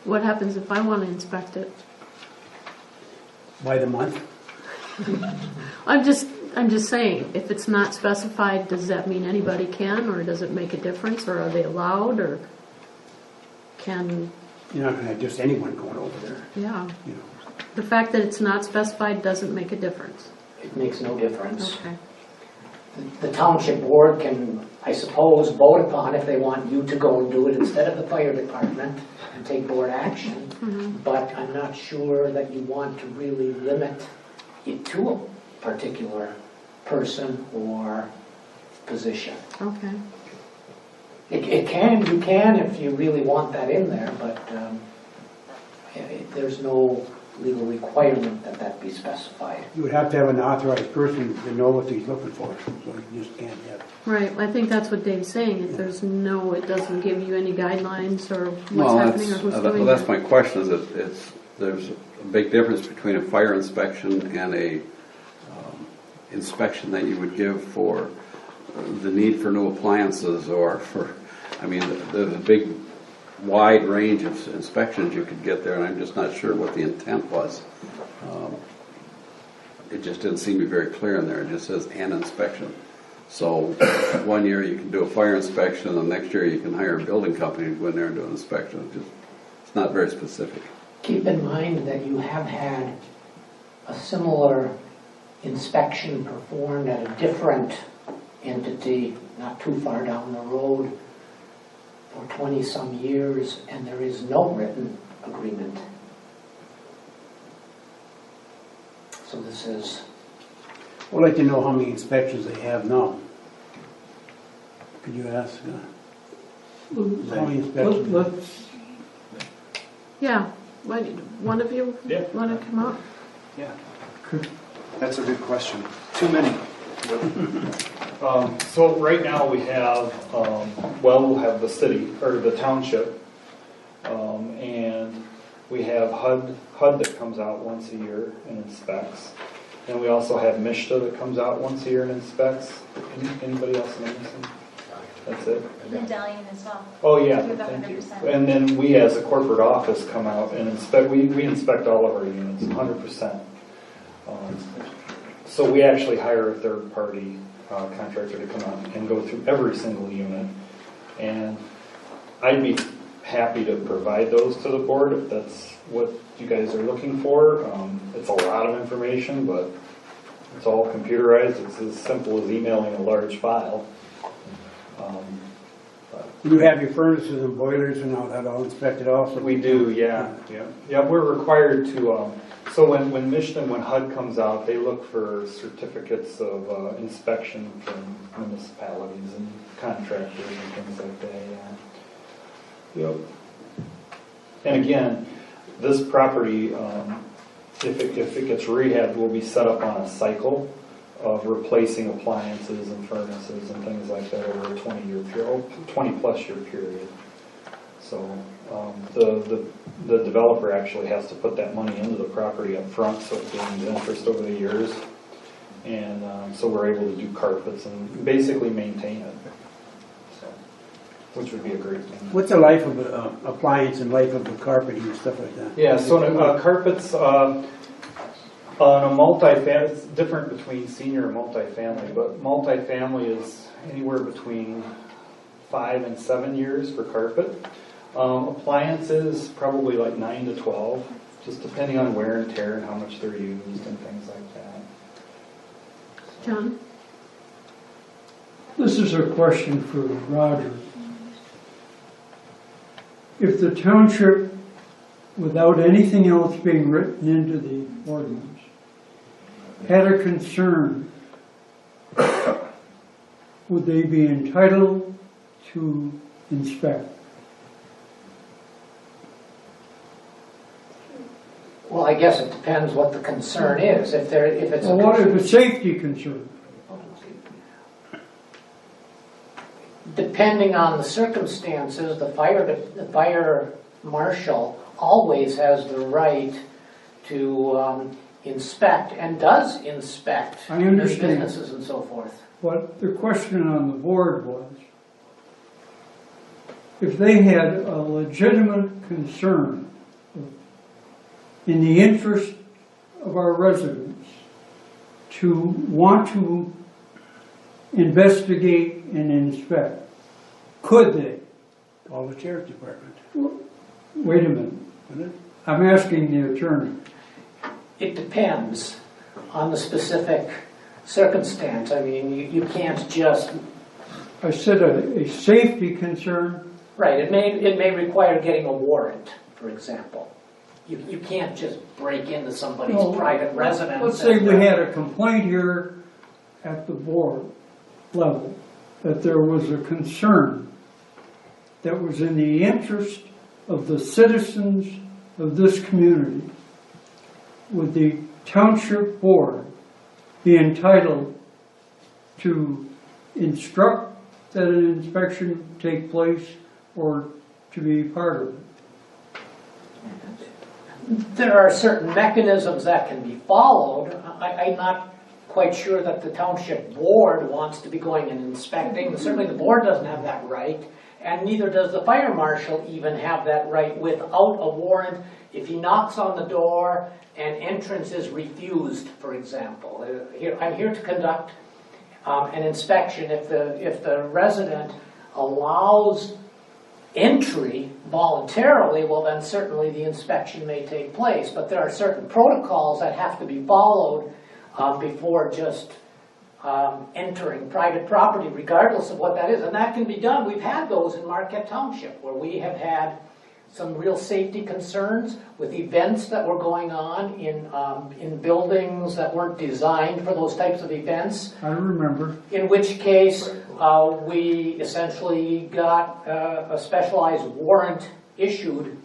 What happens if I want to inspect it? By the month? I'm just saying, if it's not specified, does that mean anybody can, or does it make a difference, or are they allowed, or can? You're not gonna have just anyone going over there, Yeah. you know. The fact that it's not specified doesn't make a difference. It makes no difference. Okay. the township board can, I suppose, vote upon if they want you to go and do it instead of the fire department and take board action. But I'm not sure that you want to really limit it to a particular person or position. Okay. You can if you really want that in there, but there's no legal requirement that that be specified. You would have to have an authorized person to know what he's looking for, so you just can't have. Right, I think that's what Dave's saying. If there's no, it doesn't give you any guidelines or what's Well, happening or who's doing well, that's it. my question, is that there's a big difference between a fire inspection and a inspection that you would give for the need for new appliances or for, I mean, there's a big wide range of inspections you could get there, and I'm just not sure what the intent was. It just didn't seem to be very clear in there. It just says an inspection. So 1 year you can do a fire inspection, and the next year you can hire a building company to go in there and do an inspection. It's not very specific. Keep in mind that you have had a similar inspection performed at a different entity not too far down the road for 20-some years, and there is no written agreement. So this is... I'd like to know how many inspections they have now. Could you ask? How many inspections? Let's, Yeah, one of you want to come up? Yeah, could- that's a good question. Too many. So right now we have, we'll have the city, or the township, and we have HUD that comes out once a year and inspects. And we also have MISHTA that comes out once a year and inspects. Anybody else know anything? That's it? Medallion as well. Oh, yeah, Do the thank you. 100%. And then we as a corporate office come out and inspect, we inspect all of our units, 100%. So we actually hire a third-party contractor to come out and go through every single unit. And I'd be happy to provide those to the board if that's what you guys are looking for. It's a lot of information, but it's all computerized. It's as simple as emailing a large file. You have your furnaces and boilers and all that all inspected also? We do, yeah. We're required to. So when when HUD comes out, they look for certificates of inspection from municipalities and contractors and things like that. Yeah. Yep. And again, this property, if it gets rehabbed, will be set up on a cycle of replacing appliances and furnaces and things like that over a 20-plus year period. So the developer actually has to put that money into the property up front, so it gains interest over the years. And so we're able to do carpets and basically maintain it, so, which would be a great thing. What's the life of the appliance and life of the carpeting and stuff like that? Yeah, so carpets on a multifamily, it's different between senior and multifamily, but multifamily is anywhere between 5 and 7 years for carpet. Appliances, probably like 9 to 12, just depending on wear and tear and how much they're used and things like that. John? this is a question for Roger. If the township, without anything else being written into the ordinance, had a concern, would they be entitled to inspect? Well, I guess it depends what the concern is. If it's Well, what if a safety concern? Depending on the circumstances, the fire marshal always has the right to inspect and does inspect I understand. businesses and so forth. What the question on the board was, if they had a legitimate concern in the interest of our residents to want to investigate and inspect, could they? Call the sheriff department. Wait a minute. I'm asking the attorney. It depends on the specific circumstance. I mean, you can't just, I said a safety concern. right, it may require getting a warrant, for example. You can't just break into somebody's No, private residence. Let's say we had a complaint here at the board level that there was a concern that was in the interest of the citizens of this community. Would the township board be entitled to instruct that an inspection take place or to be part of it? There are certain mechanisms that can be followed. I'm not quite sure that the township board wants to be going and inspecting. Certainly the board doesn't have that right, and neither does the fire marshal even have that right without a warrant. If he knocks on the door and entrance is refused, for example. I'm here to conduct an inspection. If the resident allows entry voluntarily, well then certainly the inspection may take place. But there are certain protocols that have to be followed before just entering private property, regardless of what that is. And that can be done. We've had those in Marquette Township, where we have had some real safety concerns with events that were going on in buildings that weren't designed for those types of events. I remember. In which case, we essentially got a specialized warrant issued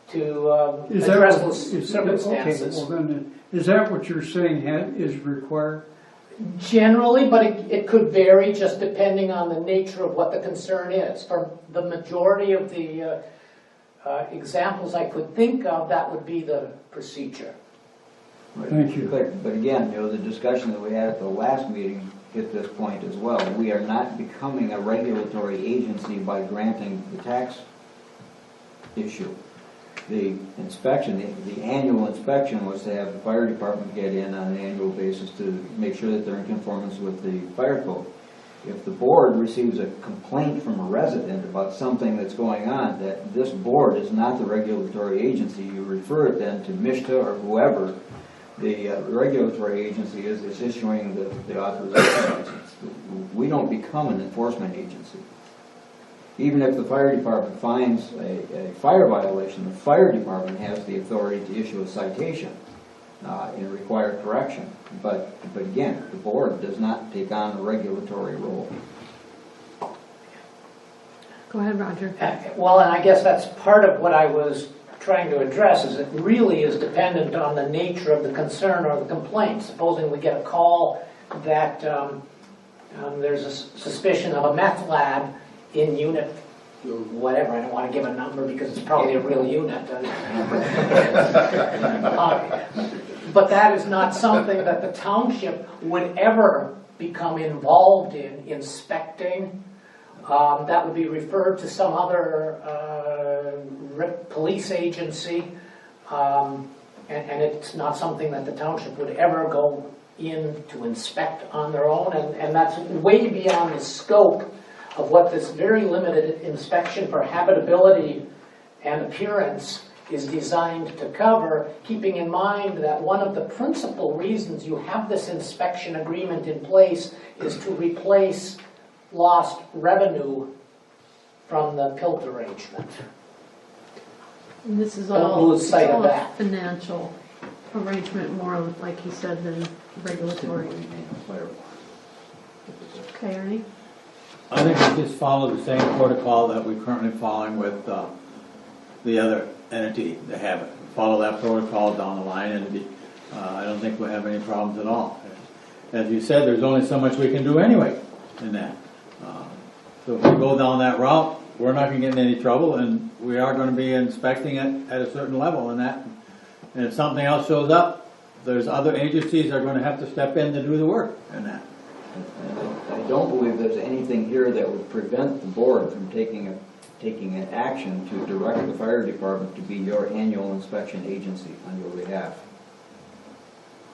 to address those circumstances. Okay, well then, is that what you're saying is required? Generally, but it could vary just depending on the nature of what the concern is. For the majority of the examples I could think of, that would be the procedure. Thank you. But again, the discussion that we had at the last meeting hit this point as well. We are not becoming a regulatory agency by granting the tax issue. The inspection, the annual inspection was to have the fire department get in on an annual basis to make sure that they're in conformance with the fire code. If the board receives a complaint from a resident about something that's going on, that this board is not the regulatory agency, you refer it then to MISTA or whoever the regulatory agency is issuing the authorization license. We don't become an enforcement agency. Even if the fire department finds a fire violation, the fire department has the authority to issue a citation and require correction. But again, the board does not take on a regulatory role. Go ahead, Roger. Well, and I guess that's part of what I was trying to address, is it really is dependent on the nature of the concern or the complaint. Supposing we get a call that there's a suspicion of a meth lab in unit whatever, I don't want to give a number because it's probably a real unit. But that is not something that the township would ever become involved in inspecting. That would be referred to some other police agency, and it's not something that the township would ever go in to inspect on their own, and that's way beyond the scope of what this very limited inspection for habitability and appearance is designed to cover, keeping in mind that one of the principal reasons you have this inspection agreement in place is to replace lost revenue from the PILT arrangement. And this is Don't all, lose sight of a that. financial arrangement, more like he said, than regulatory. Okay, Ernie? I think we just follow the same protocol that we're currently following with the other entity, the Habit. Follow that protocol down the line, and I don't think we'll have any problems at all. As you said, there's only so much we can do anyway in that. So if we go down that route, we're not going to get in any trouble, and we are going to be inspecting it at a certain level in that. And if something else shows up, there's other agencies that are going to have to step in to do the work in that. I don't believe there's anything here that would prevent the board from taking an action to direct the fire department to be your annual inspection agency on your behalf.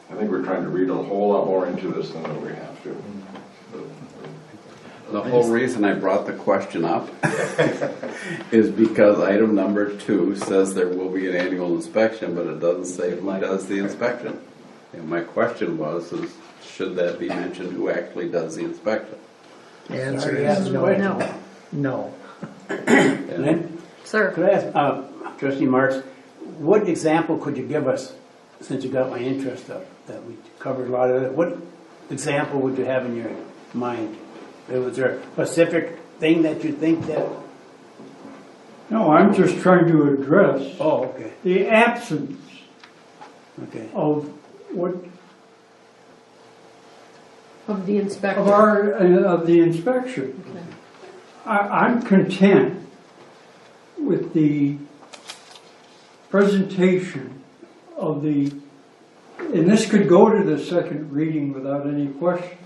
I think we're trying to read a whole lot more into this than that we have to. The whole reason I brought the question up is because item number 2 says there will be an annual inspection, but it doesn't say who does the inspection. And my question was, should that be mentioned, who actually does the inspection? The answer Sorry, is that's the no. question. No. Lynn, Sir? could I ask, trustee Marks, what example could you give us, since you got my interest up, that we covered a lot of it, what example would you have in your mind? Was there a specific thing that you think that, No, I'm just trying to address oh, okay, the absence okay. of what, Of the inspector? of the inspection. Okay. I'm content with the presentation of the, and this could go to the second reading without any question.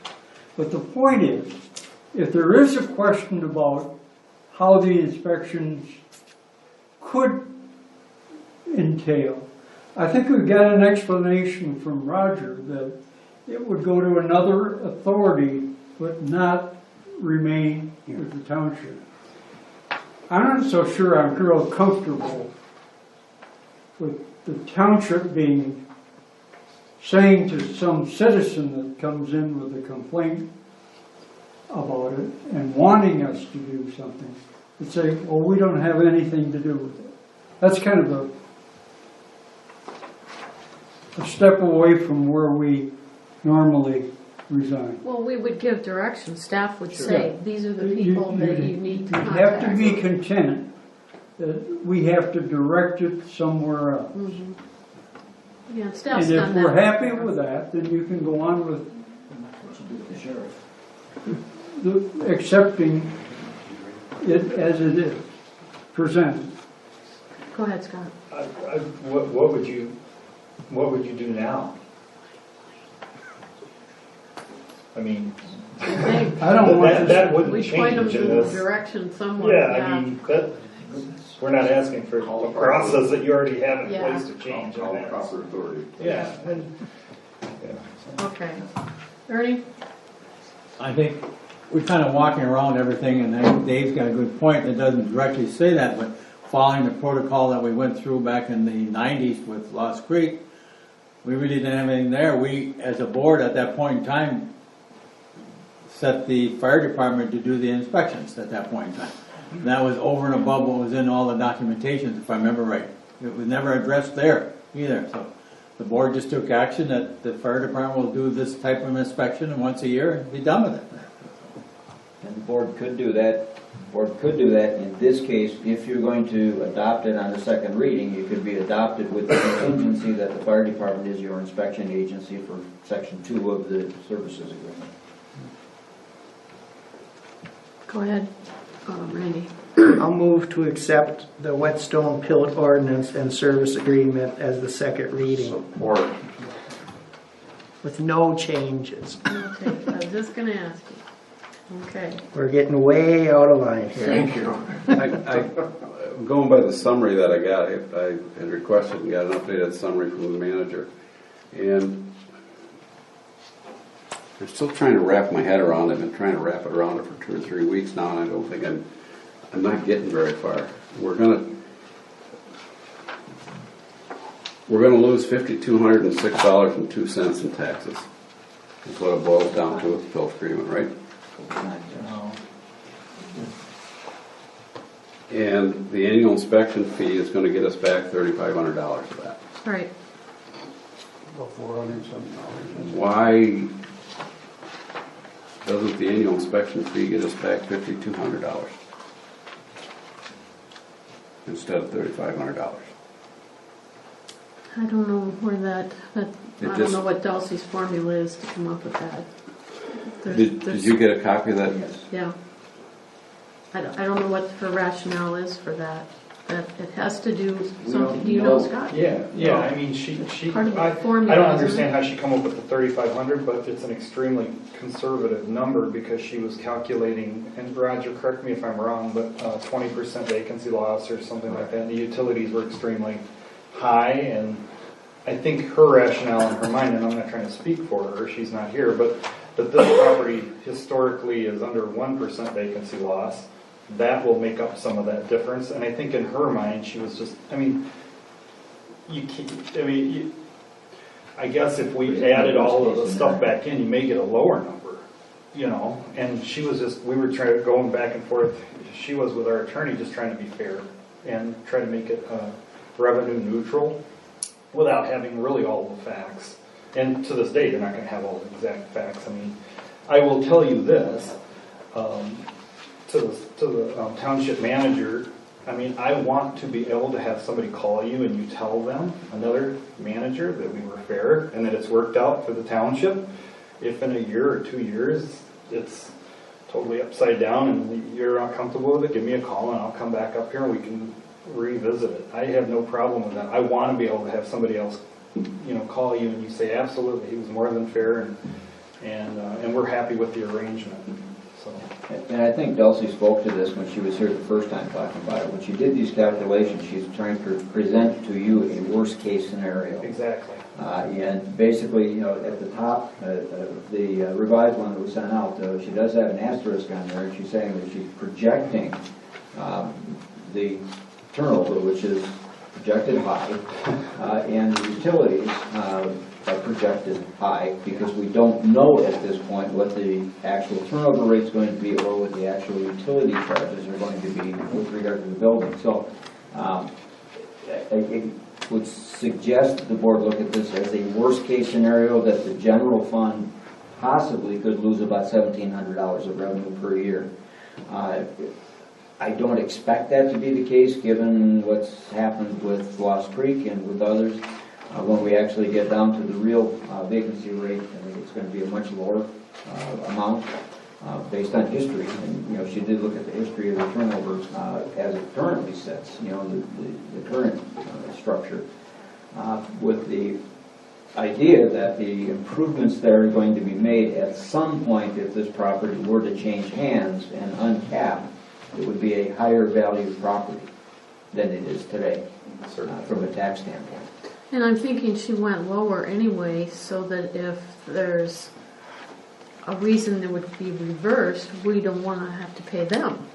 But the point is, if there is a question about how the inspections could entail, I think we've got an explanation from Roger that it would go to another authority but not remain with the township. I'm not so sure I'm real comfortable with the township saying to some citizen that comes in with a complaint about it and wanting us to do something, and say, well, we don't have anything to do with it. That's kind of a step away from where we normally resign. Well, we would give direction. Staff would Sure. say, these are the people that you need to You contact. have to be content that we have to direct it somewhere else. Mhm. Yeah, staff's And done if that. we're happy with that, then you can go on with accepting it as it is, presented. Go ahead, Scott. What would you do now? I mean, I don't want that to, wouldn't We point them change in to the this. direction somewhere. Yeah, I mean, we're not asking for a process that you already have in Yeah. place to change. Call and the that's- proper authority. Yeah, and, Okay. Ernie? I think we're kind of walking around everything, and I think Dave's got a good point that doesn't directly say that, but following the protocol that we went through back in the 90s with Lost Creek, we really didn't have anything there. We, as a board at that point in time, set the fire department to do the inspections at that point in time. And that was over and above what was in all the documentations, if I remember right. It was never addressed there either, so the board just took action that the fire department will do this type of inspection once a year and be done with it. And the board could do that. Board could do that in this case. If you're going to adopt it on the second reading, it could be adopted with the contingency that the fire department is your inspection agency for section 2 of the services agreement. Go ahead, Randy. I'll move to accept the whetstone pilt ordinance and service agreement as the second reading Support. with no changes. Okay, I was just gonna ask you. Okay. We're getting way out of line here. Thank you. Going by the summary that I got, I had requested and got an updated summary from the manager. And I'm still trying to wrap my head around it. I've been trying to wrap it around it for 2 or 3 weeks now, and I don't think I'm not getting very far. We're gonna lose $5,206.02 in taxes. That's what it boils down to with the Phil's agreement, right? And the annual inspection fee is going to get us back $3,500 of that. Right. About $400-something. Why doesn't the annual inspection fee get us back $5,200 instead of $3,500? I don't know where I don't just- know what Delsey's formula is to come up with that. Did you get a copy of that? Yeah. I don't know what her rationale is for that. That it has to do something, do you know, Scott? yeah, I mean, she, Part of the I formula, don't isn't understand it? how she come up with the 3,500, but it's an extremely conservative number because she was calculating, and Roger, correct me if I'm wrong, but 20% vacancy loss or something like that. The utilities were extremely high, and I think her rationale in her mind, and I'm not trying to speak for her, she's not here, but that this property historically is under 1% vacancy loss. That will make up some of that difference, and I think in her mind, she was just, I mean, I guess if we added all of the stuff back in, you may get a lower number, you know? And she was just, we were going back and forth. She was with our attorney just trying to be fair and try to make it revenue neutral without having really all the facts. And to this day, they're not going to have all the exact facts. I mean, I will tell you this, to the township manager, I mean, I want to be able to have somebody call you and you tell them, another manager, that we were fair and that it's worked out for the township. If in a year or 2 years it's totally upside down and you're uncomfortable with it, give me a call and I'll come back up here and we can revisit it. I have no problem with that. I want to be able to have somebody else, you know, call you and you say, absolutely, he was more than fair and we're happy with the arrangement. So. And I think Dulcie spoke to this when she was here the first time talking about it. When she did these calculations, she's trying to present to you a worst-case scenario. Exactly. And basically, you know, at the top, the revised one that was sent out, she does have an asterisk on there, and she's saying that she's projecting the turnover, which is projected high, and the utilities are projected high, because we don't know at this point what the actual turnover rate is going to be or what the actual utility charges are going to be with regard to the building. So I would suggest that the board look at this as a worst case scenario, that the general fund possibly could lose about $1,700 of revenue per year. I don't expect that to be the case given what's happened with Lost Creek and with others. When we actually get down to the real vacancy rate, I think it's going to be a much lower amount based on history. And you know, she did look at the history of the turnover as it currently sits. You know, the current structure, with the idea that the improvements that are going to be made at some point, if this property were to change hands and uncap, it would be a higher value property than it is today, from a tax standpoint. And I'm thinking she went lower anyway, so that if there's a reason it would be reversed, we don't want to have to pay them.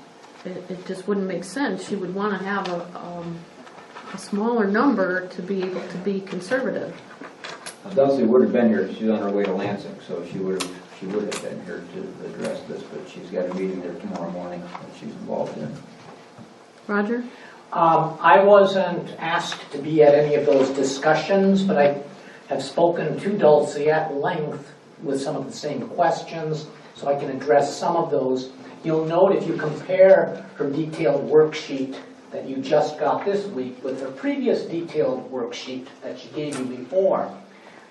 It just wouldn't make sense. She would want to have a smaller number to be able to be conservative. Dulcie would have been here. She's on her way to Lansing, so she would have been here to address this, but she's got a meeting there tomorrow morning that she's involved in. Roger? I wasn't asked to be at any of those discussions, but I have spoken to Dulcie at length with some of the same questions, so I can address some of those. You'll note if you compare her detailed worksheet that you just got this week with her previous detailed worksheet that she gave you before,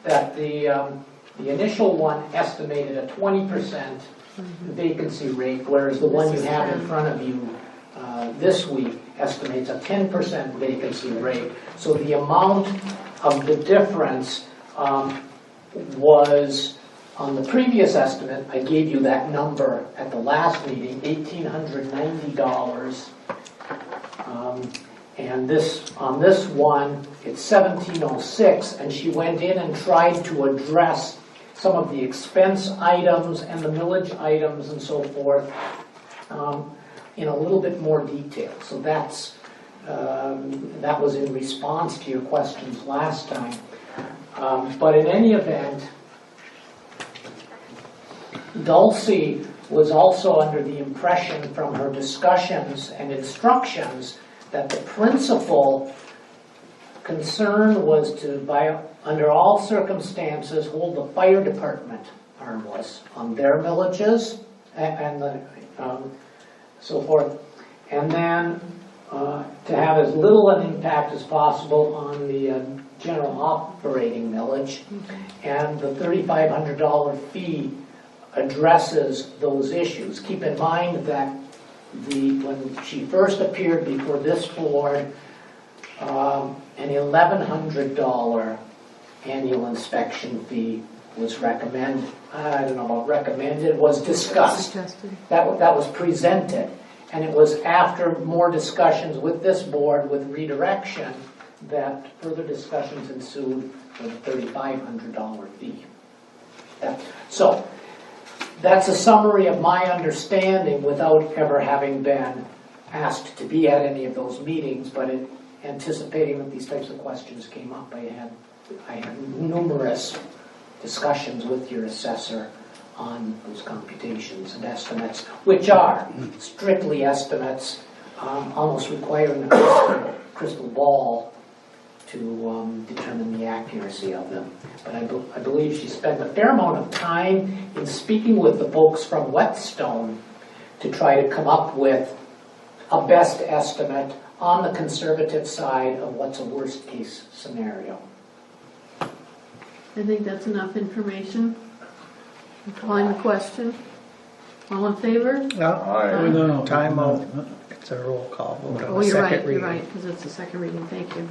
that the initial one estimated a 20% vacancy rate, whereas the one you have in front of you this week estimates a 10% vacancy rate. So the amount of the difference was, on the previous estimate, I gave you that number at the last meeting, $1,890. And on this one, it's $1,706, and she went in and tried to address some of the expense items and the millage items and so forth in a little bit more detail. So that was in response to your questions last time. But in any event, Dulcie was also under the impression from her discussions and instructions that the principal concern was to, under all circumstances, hold the fire department harmless on their villages and so forth, and then to have as little an impact as possible on the general operating millage. And the $3,500 fee addresses those issues. Keep in mind that when she first appeared before this board, an $1,100 annual inspection fee was recommended. I don't know about recommended, was discussed. That was presented. And it was after more discussions with this board with redirection that further discussions ensued for the $3,500 fee. So that's a summary of my understanding without ever having been asked to be at any of those meetings, but anticipating that these types of questions came up, I had I had numerous discussions with your assessor on those computations and estimates, which are strictly estimates, almost requiring a crystal ball to determine the accuracy of them. But I believe she spent a fair amount of time in speaking with the folks from Whetstone to try to come up with a best estimate on the conservative side of what's a worst case scenario. I think that's enough information. I'm calling the question. All in favor? Aye. No. Time out. It's a roll call vote on Oh, the you're right, second you're reading. right, because it's the second reading, thank you.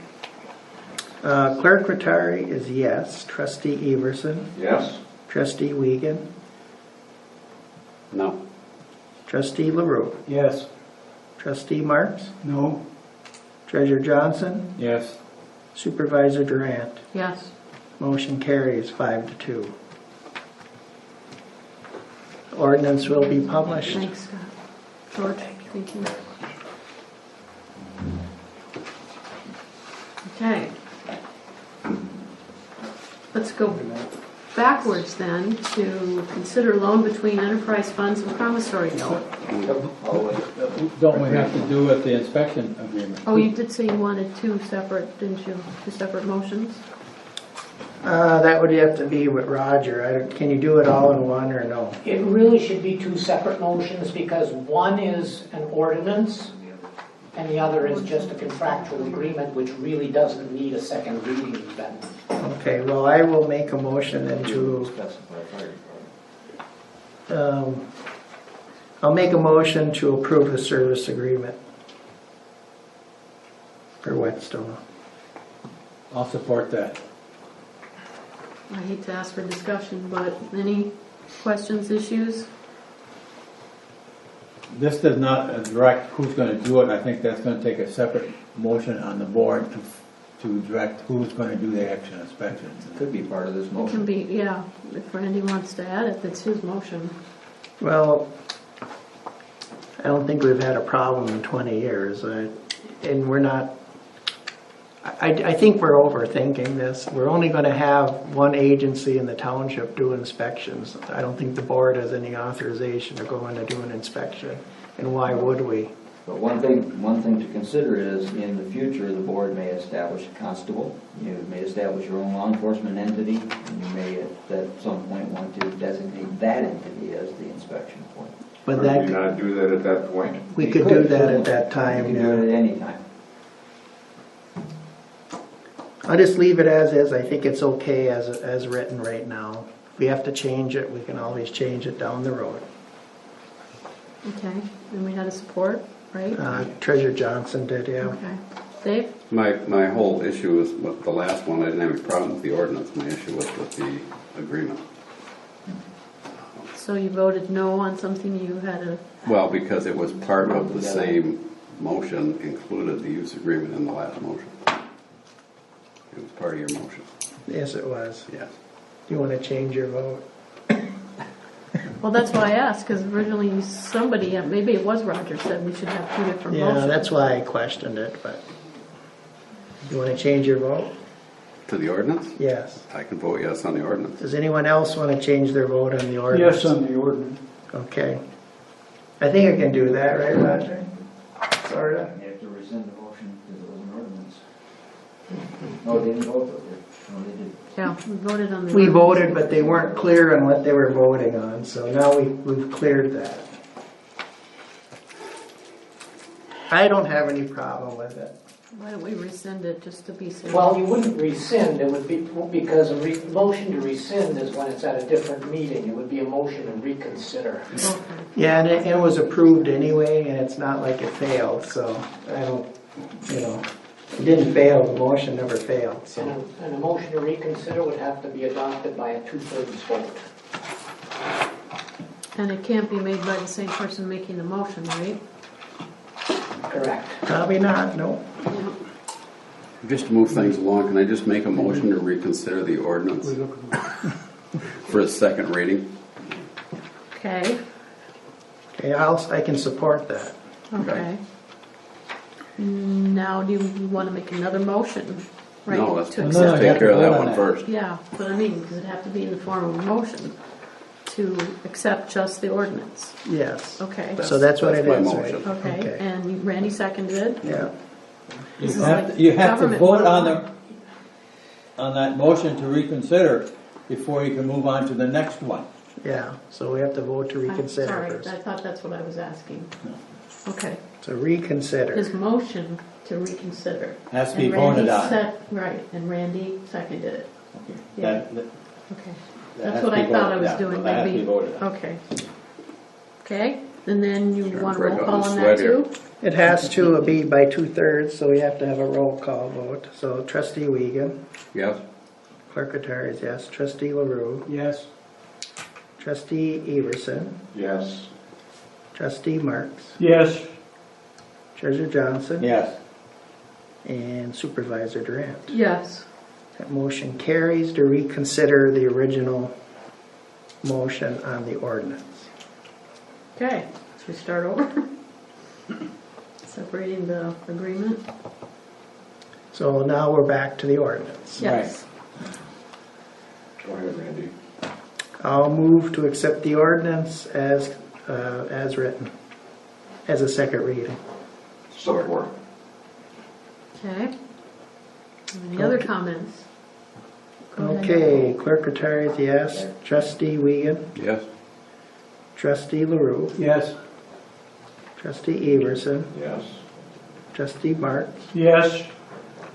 Clerk Rattari is yes. Trustee Everson. Yes? Trustee Wiegand. No. Trustee LaRue. Yes. Trustee Marks. No? Treasurer Johnson. Yes. Supervisor Durant. Yes. Motion carries 5-2. Ordinance will be published. Thanks, Scott. George, thank you. Okay. Let's go backwards then to consider loan between enterprise funds and promissory note. Don't we have to do with the inspection agreement? Oh, you did say you wanted two separate, didn't you? Two separate motions? That would have to be with Roger. Can you do it all in one or no? It really should be two separate motions because one is an ordinance and the other is just a contractual agreement, which really doesn't need a second reading then. Okay, well, I will make a motion then to, I'll make a motion to approve the service agreement for Whetstone. I'll support that. I hate to ask for discussion, but any questions, issues? This does not direct who's going to do it. I think that's going to take a separate motion on the board to direct who's going to do the actual inspections. Could be part of this It motion. can be, yeah, if Randy wants to add it, that's his motion. Well, I don't think we've had a problem in 20 years, and we're not, I think we're overthinking this. We're only going to have one agency in the township do inspections. I don't think the board has any authorization to go in to do an inspection, and why would we? But one thing to consider is, in the future, the board may establish a constable, you may establish your own law enforcement entity, and you may at some point want to designate that entity as the inspection point. But Could we that, not do that at that point? we could do that at that You time, can do it yeah. at any time. I'll just leave it as is. I think it's okay as written right now. If we have to change it, we can always change it down the road. Okay, and we had a support, right? Treasurer Johnson did, yeah. Okay. Dave? My whole issue is with the last one. I didn't have any problem with the ordinance. My issue was with the agreement. So you voted no on something you had a, Well, because it was part of the same motion, included the use agreement in the last motion. It was part of your motion. Yes, it was. Yes. Do you want to change your vote? well, that's why I asked, because originally somebody, maybe it was Roger, said we should have two different motions. Yeah, that's why I questioned it, but you want to change your vote? To the ordinance? Yes. I can vote yes on the ordinance. Does anyone else want to change their vote on the ordinance? Yes, on the ordinance. Okay. I think I can do that, right, Roger? Sorta. You have to rescind the motion because it was an ordinance. No, they didn't vote, no, they did. Yeah, we voted on the We ordinance. voted, but they weren't clear on what they were voting on, so now we've cleared that. I don't have any problem with it. Why don't we rescind it just to be safe? Well, you wouldn't rescind, it would be, because a motion to rescind is when it's at a different meeting. It would be a motion to reconsider. Okay. Yeah, and it was approved anyway, and it's not like it failed, so I don't, it didn't fail, the motion never failed, And so. a motion to reconsider would have to be adopted by a 2/3 vote. And it can't be made by the same person making the motion, right? Correct. Probably not, no. Just to move things along, can I just make a motion to reconsider the ordinance for a second reading? Okay, Okay, I can support that. okay. Now, do you want to make another motion? right? No, let's To No, accept you have take to care of vote that on one that. first. Yeah, but I mean, does it have to be in the form of a motion to accept just the ordinance? Yes. Okay, So that's what it my is, motion. right? okay, and Randy seconded. Yeah. This is like You have to government vote on 101. on that motion to reconsider before you can move on to the next one. Yeah, so we have to vote to I'm reconsider sorry, first. I thought that's what I was asking. Okay, So reconsider. his motion to reconsider. Has to be And Randy voted on. Right, and Randy seconded it. Okay. Yeah. That Okay, has that's to what be I thought I voted- was yeah, doing, that has to be maybe. voted on. Okay. Okay, and then you Sure, want a break roll out call the on sweat that here. too? It has to be by 2/3, so we have to have a roll call vote. So trustee Wiegand, Yes? clerk Ataris, yes. Trustee LaRue, Yes. trustee Everson, Yes. trustee Marks, Yes. treasurer Johnson, Yes. and supervisor Durant. Yes. That motion carries to reconsider the original motion on the ordinance. Okay, should we start over? Separating the agreement? So now we're back to the ordinance. Yes. Go ahead, Randy. I'll move to accept the ordinance as written, as a second reading. Support. Okay. Any other comments? Go ahead. Okay, clerk Ataris, yes. Trustee Wiegand, Yes? trustee LaRue, Yes. trustee Everson, Yes. trustee Marks, Yes.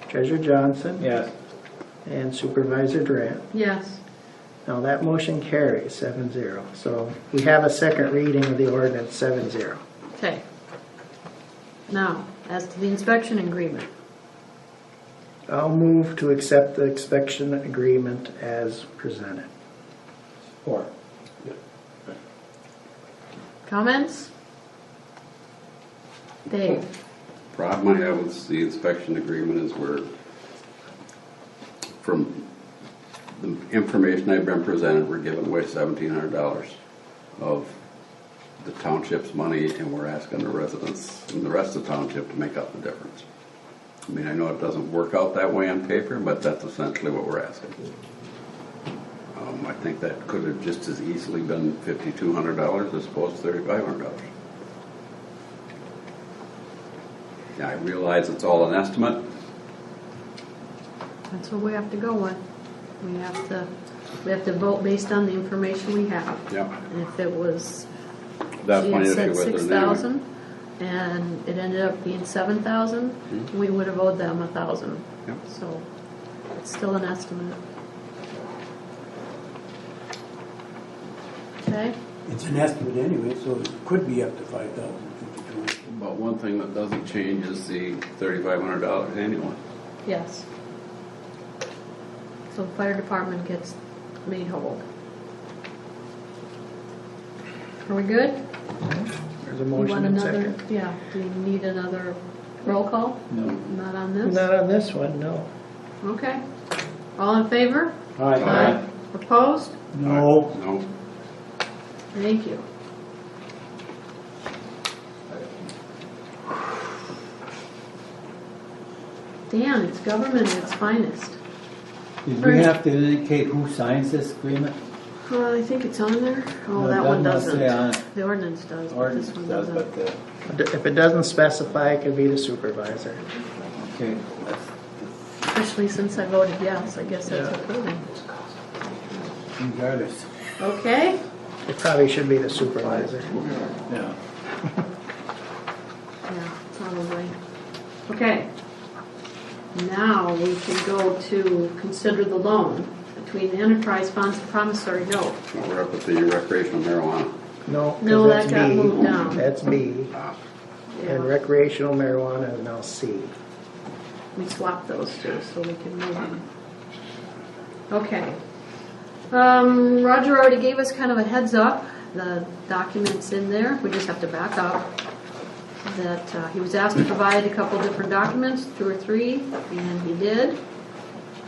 treasurer Johnson, Yes. and supervisor Durant. Yes. Now that motion carries 7-0. So we have a second reading of the ordinance 7-0. Okay. Now, as to the inspection agreement. I'll move to accept the inspection agreement as presented. Support. Comments? Dave? Problem I have with the inspection agreement is where, from the information I've been presented, we're giving away $1,700 of the township's money, and we're asking the residents and the rest of the township to make up the difference. I mean, I know it doesn't work out that way on paper, but that's essentially what we're asking. I think that could have just as easily been $5,200 as opposed to $3,500. I realize it's all an estimate. That's what we have to go with. We have to vote based on the information we have. Yep. And if it was, That's she my had issue said with it anyway. 6,000, and it ended up being 7,000, we would have owed them 1,000. Yep. So it's still an estimate. Okay? It's an estimate anyway, so it could be up to 5,000. But one thing that doesn't change is the $3,500 annually. Yes. So the fire department gets made whole. Are we good? There's a You want motion and another? second. Yeah. Do you need another roll call? No. Not on this? Not on this one, no. Okay. All in favor? Aye. Opposed? No. No? Thank you. Dan, it's government at its finest. Did we have to indicate who signs this agreement? I think it's on there. Oh, No, that it one doesn't say on doesn't. it. The ordinance does, but Ordinance this one does, doesn't. but, If it doesn't specify, it can be the supervisor. okay, Especially since I voted yes, I guess that's approving. regardless. Okay? It probably should be the supervisor. Yeah. Yeah, probably. Okay. Now we can go to consider the loan between the enterprise funds and promissory note. Well, we're up at the recreational marijuana. No, 'cause No, that's that got B. moved down. That's B. And Yeah, recreational marijuana is now C. we swapped those two so we can move them. Okay. Roger already gave us kind of a heads up. The document's in there. We just have to back up. That he was asked to provide a couple different documents, 2 or 3, and he did.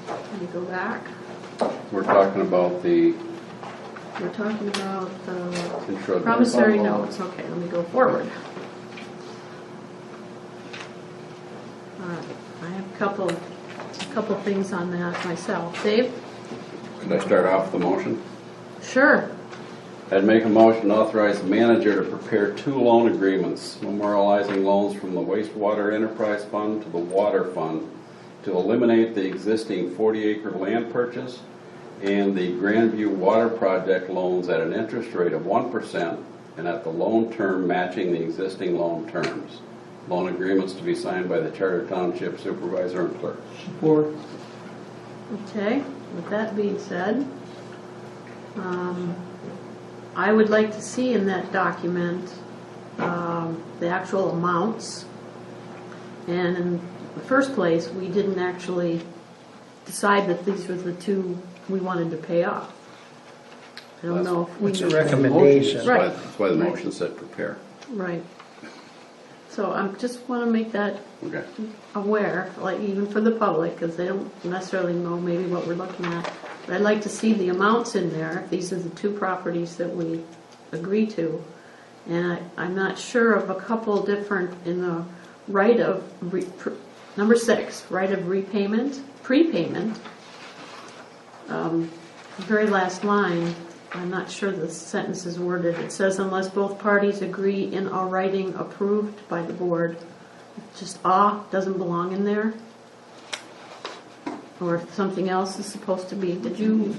Let me go back. We're talking about the We're talking about the intro. promissory notes. Okay, let me go forward. All right, I have a couple a couple things on that myself. Dave? Could I start off with the motion? Sure. I'd make a motion to authorize the manager to prepare 2 loan agreements memorializing loans from the wastewater enterprise fund to the water fund to eliminate the existing 40-acre land purchase and the Grandview Water Project loans at an interest rate of 1% and at the loan term matching the existing loan terms. Loan agreements to be signed by the Charter Township Supervisor and Clerk. Support. Okay, with that being said, I would like to see in that document the actual amounts. And in the first place, we didn't actually decide that these were the 2 we wanted to pay off. I don't know if we... It's a recommendation. Right. That's why the motion said prepare. Right. So I just want to make that Okay. aware, like even for the public, because they don't necessarily know maybe what we're looking at. But I'd like to see the amounts in there, if these are the 2 properties that we agree to. And I'm not sure of a couple different in the right of, number 6, right of repayment, prepayment. The very last line, I'm not sure the sentence is worded. It says, unless both parties agree in a writing approved by the board. Just doesn't belong in there. Or if something else is supposed to be. Did you?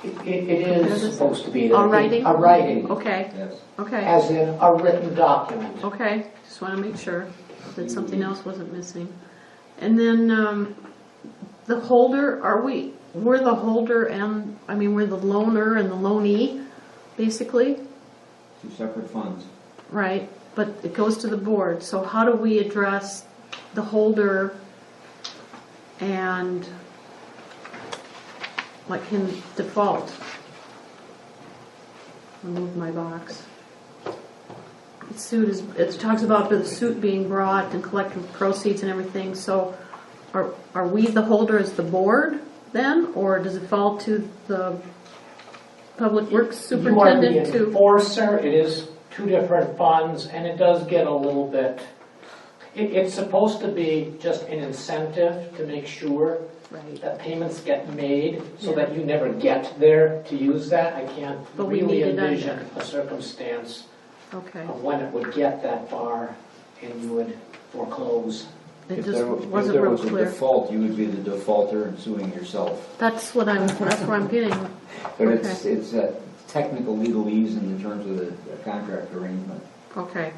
It is supposed to be. A writing? A writing, Okay, Yes. okay, as in a written document. okay. Just want to make sure that something else wasn't missing. And then the holder, we're the holder and, we're the loaner and the loanee, basically, 2 separate funds. right? But it goes to the board. So how do we address the holder and like in default? Remove my box. It talks about the suit being brought and collective proceeds and everything. So are we the holder as the board then, or does it fall to the public works superintendent You are the to? enforcer. It is 2 different funds, and it does get a little bit, it's supposed to be just an incentive to make sure Right. that payments get made so that you never get there to use that. I can't But we really need it envision under. a circumstance Okay. of when it would get that far and you would foreclose. It If just there wasn't real was a clear. default, you would be the defaulter and suing yourself. That's where I'm getting. But it's a technical legalese in terms of the contract arrangement. Okay.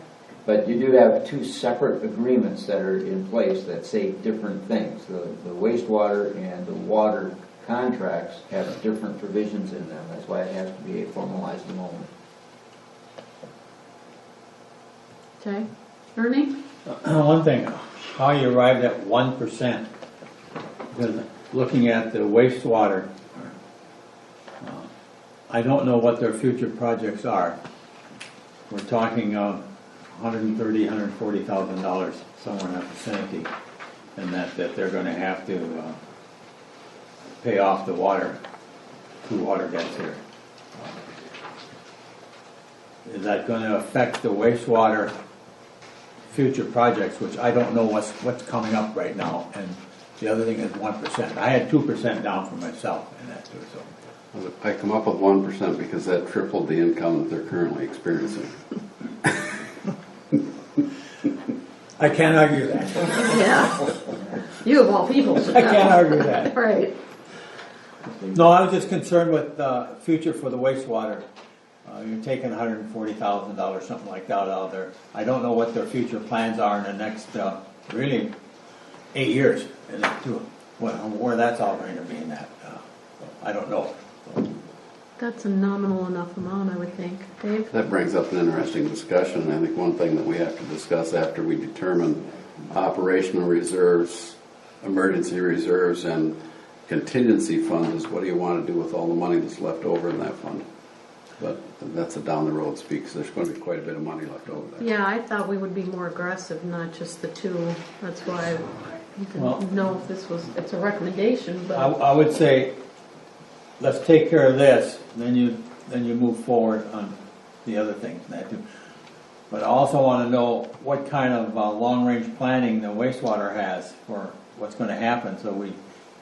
But you do have 2 separate agreements that are in place that say different things. The wastewater and the water contracts have different provisions in them. That's why it has to be a formalized loan. Okay. Ernie? One thing, how you arrived at 1%, because looking at the wastewater, I don't know what their future projects are. We're talking $130,000, $140,000 somewhere in that vicinity, and that they're going to have to pay off the water, 2 water debts here. Is that going to affect the wastewater future projects, which I don't know what's coming up right now? And the other thing is 1%. I had 2% down for myself in that too. So I come up with 1% because that tripled the income that they're currently experiencing. I can't argue that. Yeah. You of all people. I can't argue that. Right. No, I was just concerned with the future for the wastewater. You're taking $140,000, something like that, out of there. I don't know what their future plans are in the next, really, 8 years. And where that's all going to be in that, I don't know. That's a nominal enough amount, I would think. Dave? That brings up an interesting discussion. I think one thing that we have to discuss after we determine operational reserves, emergency reserves, and contingency funds is what do you want to do with all the money that's left over in that fund? But that's a down the road speak, because there's going to be quite a bit of money left over there. Yeah, I thought we would be more aggressive, not just the 2. That's why I didn't know if it's a recommendation, but. I would say, let's take care of this, then you move forward on the other things. But I also want to know what kind of long-range planning the wastewater has for what's going to happen, so we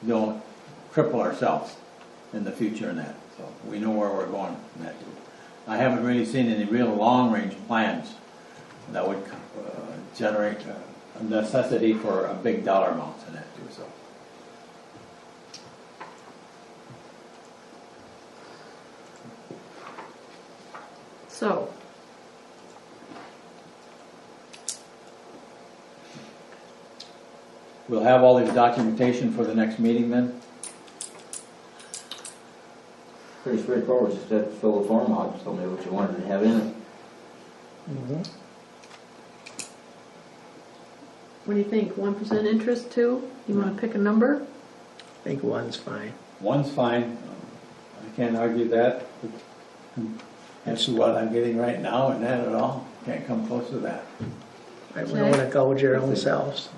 don't cripple ourselves in the future in that. So we know where we're going in that too. I haven't really seen any real long-range plans that would generate a necessity for a big dollar amounts in that too, so. So, We'll have all this documentation for the next meeting then? Pretty straightforward, just have to fill the form out, tell me what you wanted to have in it. what do you think? 1% interest too? You want to pick a number? I think one's fine. One's fine. I can't argue that. That's what I'm getting right now and that at all. Can't come close to that. I don't want to gouge your own selves.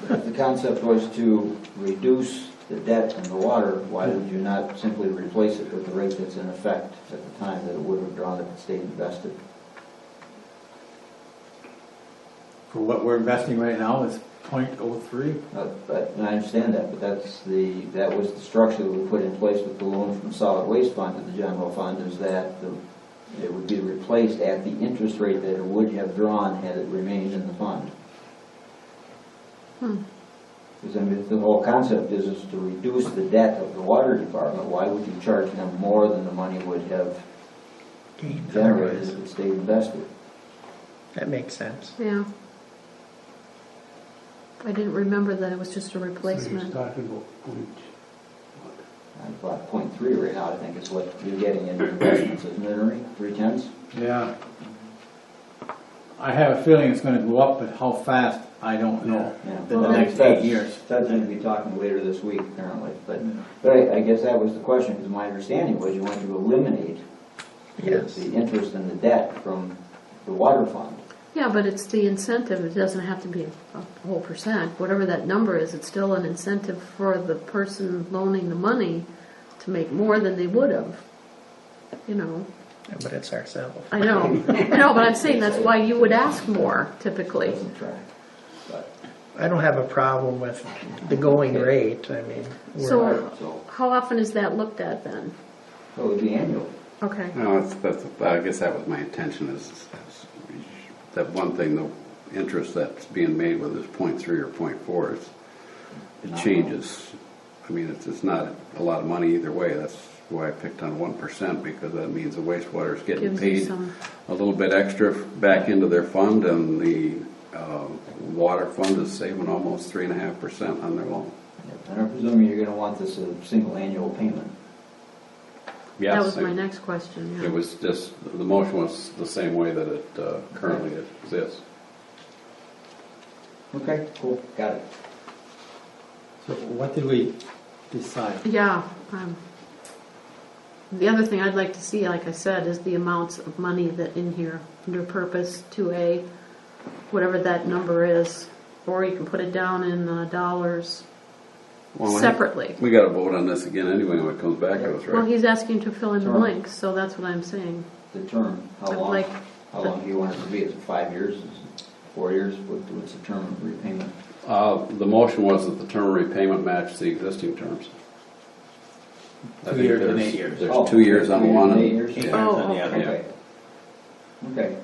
If the concept was to reduce the debt in the water, why would you not simply replace it with the rate that's in effect at the time that it would have drawn if it stayed invested? For what we're investing right now is 0.03. But I understand that, but that was the structure that we put in place with the loan from solid waste fund to the general fund, is that it would be replaced at the interest rate that it would have drawn had it remained in the fund. Because I mean, if the whole concept is to reduce the debt of the water department, why would you charge them more than the money would have generated if it stayed invested? That makes sense. Yeah. I didn't remember that it was just a replacement. So he's talking about About 0.3 right now, I think, is what you're getting in investments, isn't it, Ernie? 3/10? Yeah. I have a feeling it's going to go up, but how fast, I don't know. Yeah. In the next 8 years. Fed's going to be talking later this week, apparently. But I guess that was the question, because my understanding was you want to eliminate the interest and the debt from the water fund. Yeah, but it's the incentive. It doesn't have to be a whole percent. Whatever that number is, it's still an incentive for the person loaning the money to make more than they would have. You know. Yeah, but it's ourselves. I know, but I'm saying that's why you would ask more typically. I don't have a problem with the going rate. I mean, So, how often is that looked at then? So it would be annual. Okay. No, I guess that was my intention is that one thing, the interest that's being made with is 0.3 or 0.4, it changes. I mean, it's not a lot of money either way. That's why I picked on 1%, because that means the wastewater is getting paid a little bit extra back into their fund, and the water fund is saving almost 3.5% on their loan. And I'm presuming you're going to want this a single annual payment. Yes, that was my next question. Yeah. It was just, the motion was the same way that it currently exists. Okay, cool, got it. So what did we decide? Yeah. The other thing I'd like to see, like I said, is the amounts of money that in here under purpose 2A, whatever that number is, or you can put it down in dollars separately. We got to vote on this again anyway when it comes back to us, right? Well, he's asking to fill in the blanks, so that's what I'm saying. The term, how long? How long do you want it to be? Is it 5 years? Is it 4 years? What's the term of repayment? The motion was that the term of repayment matched the existing terms. 2 years and 8 years. There's 2 years on one and 8 years on the other. Okay. Okay.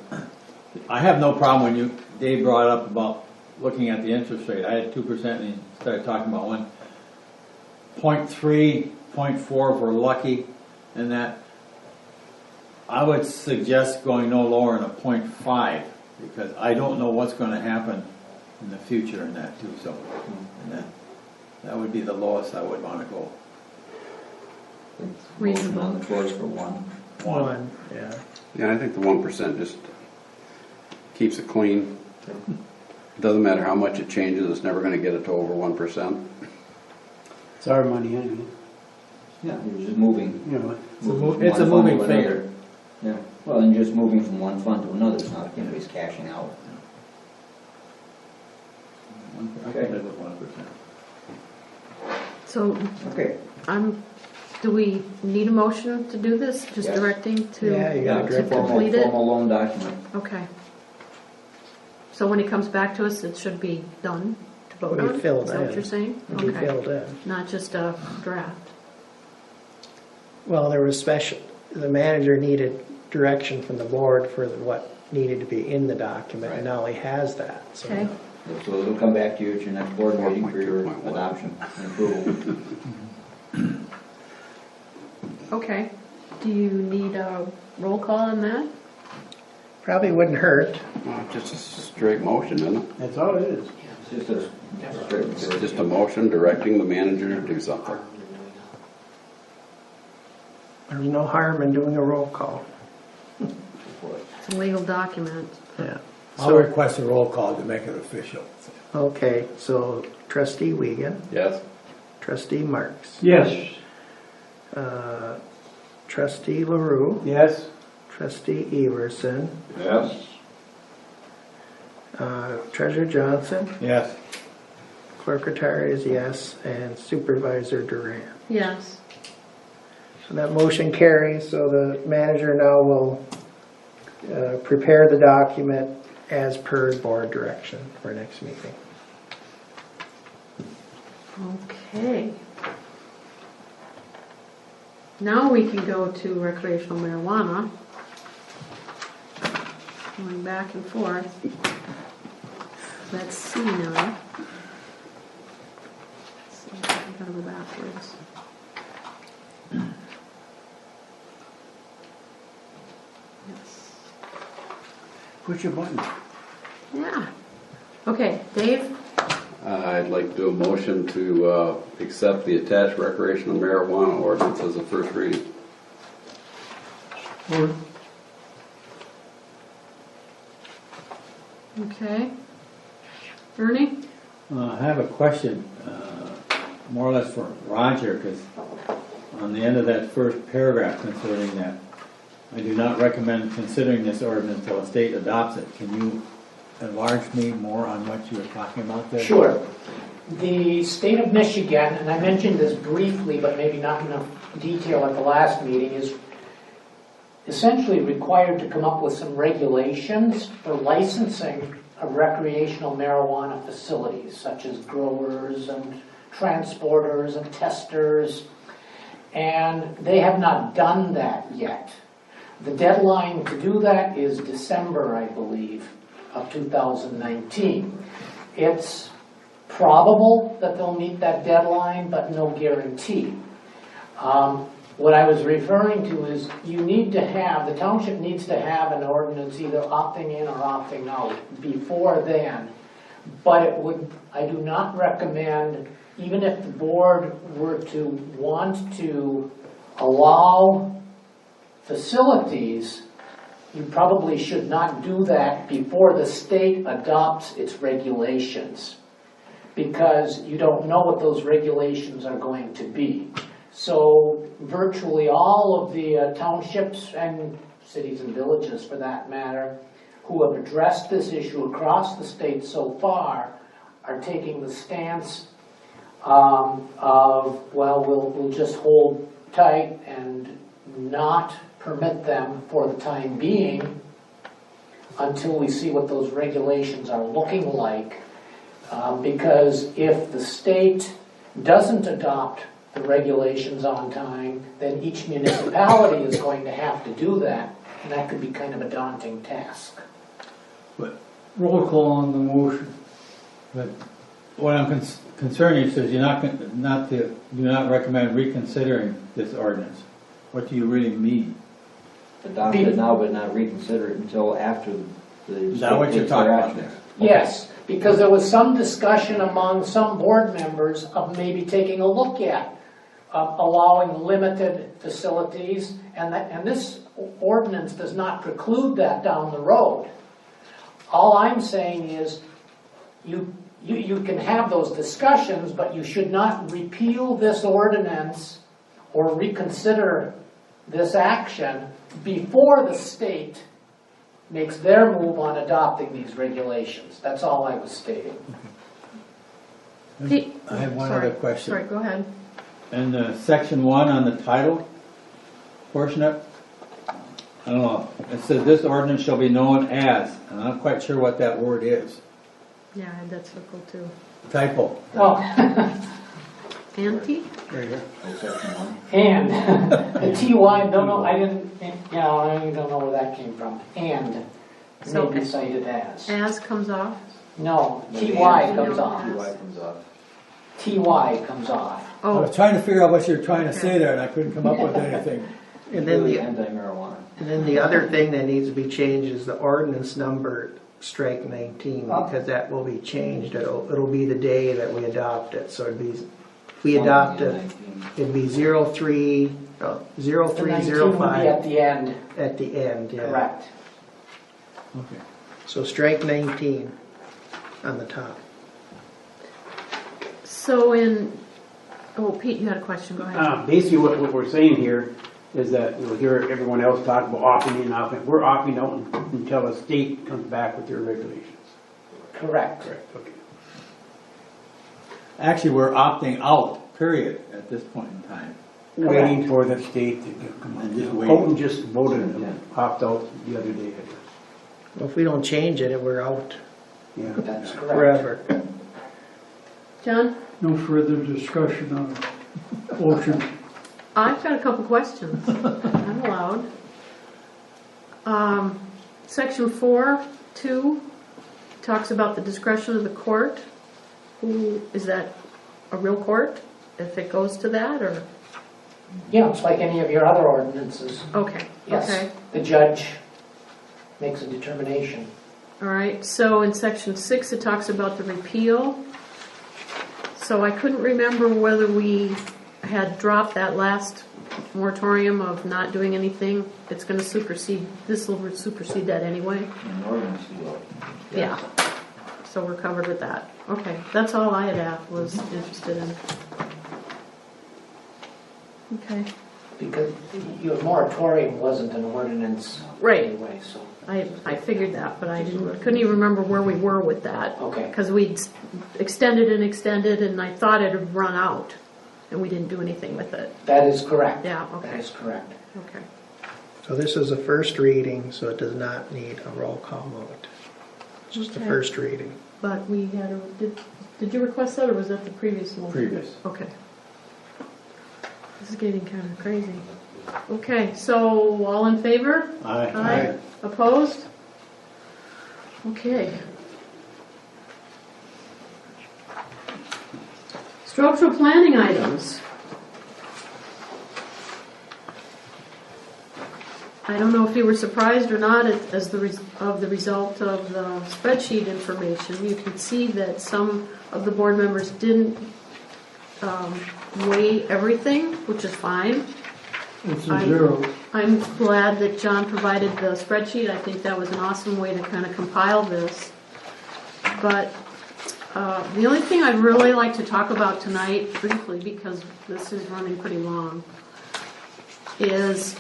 I have no problem when Dave brought up about looking at the interest rate. I had 2% and he started talking about 1.3, 0.4 if we're lucky, and that. I would suggest going no lower than a 0.5, because I don't know what's going to happen in the future in that too. So, and that would be the lowest I would want to go. Reasonable. On the floor is for one. One, yeah. Yeah, I think the 1% just keeps it clean. It doesn't matter how much it changes, it's never going to get it to over 1%. It's our money anyway. Yeah, you're just moving. You know, It's a moving finger. Yeah. Well, and just moving from one fund to another. It's not like anybody's cashing out. I can live with 1%. So, Okay. do we need a motion to do this? Just Yes. directing to, Yeah, you gotta to complete it? Formal loan document. Okay. So when he comes back to us, it should be done, to vote We on? filled Is that what in. you're saying? We Okay. filled in. Not just a draft. Well, there was the manager needed direction from the board for what needed to be in the document, and now he has that, so. Okay. So it'll come back to you at your next board meeting for your adoption and approval. Okay. Do you need a roll call on that? Probably wouldn't hurt. Well, just a straight motion, isn't it? That's all it is. It's just a It's just a motion directing the manager to do something. There's no harm in doing a roll call. It's a legal document. Yeah. I'll request a roll call to make it official. Okay, so trustee Wiegand, Yes? trustee Marks, Yes. trustee LaRue, Yes. trustee Everson, Yes? treasurer Johnson, Yes. clerk Rattari is yes, and supervisor Duran. Yes. So that motion carries, so the manager now will prepare the document as per board direction for next meeting. Okay. Now we can go to recreational marijuana. Going back and forth. Let's see now. Let's see, I gotta go backwards. Yes. Push your button. Yeah. Okay, Dave? I'd like to do a motion to accept the attached recreational marijuana ordinance as a first reading. Okay. Ernie? I have a question, more or less for Roger, because on the end of that first paragraph concerning that, I do not recommend considering this ordinance until the state adopts it. Can you enlarge me more on what you were talking about there? Sure. The state of Michigan, and I mentioned this briefly, but maybe not enough detail at the last meeting, is essentially required to come up with some regulations for licensing of recreational marijuana facilities, such as growers and transporters and testers, and they have not done that yet. The deadline to do that is December, I believe, of 2019. It's probable that they'll meet that deadline, but no guarantee. What I was referring to is you need to have, the township needs to have an ordinance either opting in or opting out before then. But it would, I do not recommend, even if the board were to want to allow facilities, you probably should not do that before the state adopts its regulations, because you don't know what those regulations are going to be. So virtually all of the townships and cities and villages, for that matter, who have addressed this issue across the state so far are taking the stance of, well, we'll just hold tight and not permit them for the time being until we see what those regulations are looking like. Because if the state doesn't adopt the regulations on time, then each municipality is going to have to do that, and that could be kind of a daunting task. But Roll call on the motion. what I'm concerned, you says do not recommend reconsidering this ordinance. What do you really mean? Adopt it now, but not reconsider it until after the Is that what you're talking about there? Yes, because there was some discussion among some board members of maybe taking a look at allowing limited facilities, and this ordinance does not preclude that down the road. All I'm saying is you can have those discussions, but you should not repeal this ordinance or reconsider this action before the state makes their move on adopting these regulations. That's all I was stating. I have one other question. Sorry, go ahead. In section 1 on the title portion of it, I don't know, it says this ordinance shall be known as, and I'm not quite sure what that word is. Yeah, I had that circle too. Typo. Well, Ante? Right here. Section 1. and, the TY, don't know, I didn't, yeah, I don't know where that came from. And So- may be cited as. As comes off? No, No, TY the comes off. TY comes off. TY comes off. I was Oh, trying to figure out what you were trying to Okay. say there, and I couldn't come up with anything. And then Really the, anti-marijuana. and then the other thing that needs to be changed is the ordinance number, strike 19, because that will be changed. It'll be the day that we adopt it, so it'd be, if we adopt it, it'd be 03, The 19 would be 0305 at the end, at the end, yeah. correct. Okay. So strike 19 on the top. so oh, Pete, you had a question, go ahead. Basically, what we're saying here is that you'll hear everyone else talk about opting in, opting. We're opting out until the state comes back with their regulations. Correct. Correct. Okay. Actually, we're opting out, period, at this point in time. Waiting for the state to come And just on. wait. Colton just voted to opt out the other day. Well, if we don't change it, we're out Yeah. That's correct. forever. John? No further discussion on motion. I've got a couple questions. I'm allowed. Section 4(2) talks about the discretion of the court. Is that a real court if it goes to that, or? Yeah, it's like any of your other ordinances. Okay, Yes, okay. the judge makes a determination. All right, so in section 6, it talks about the repeal. So I couldn't remember whether we had dropped that last moratorium of not doing anything. It's going to supersede, this will supersede that anyway. An ordinance will. Yeah. So we're covered with that. Okay, that's all I had was interested in. Okay. Because your moratorium wasn't an ordinance Right. anyway, so, I figured that, but couldn't even remember where we were with that. okay. Because we'd extended and I thought it had run out, and we didn't do anything with it. That is correct. Yeah, That okay, is correct. okay. So this is a first reading, so it does not need a roll call vote. It's just the Okay. first reading. But we had did you request that, or was that the previous one? Previous. Okay. This is getting kind of crazy. Okay, so all in favor? Aye. Opposed? Okay. Structural planning items. I don't know if you were surprised or not as the result of the spreadsheet information. You can see that some of the board members didn't weigh everything, which is fine. It's a zero. I'm glad that John provided the spreadsheet. I think that was an awesome way to kind of compile this. But the only thing I'd really like to talk about tonight, briefly, because this is running pretty long, is,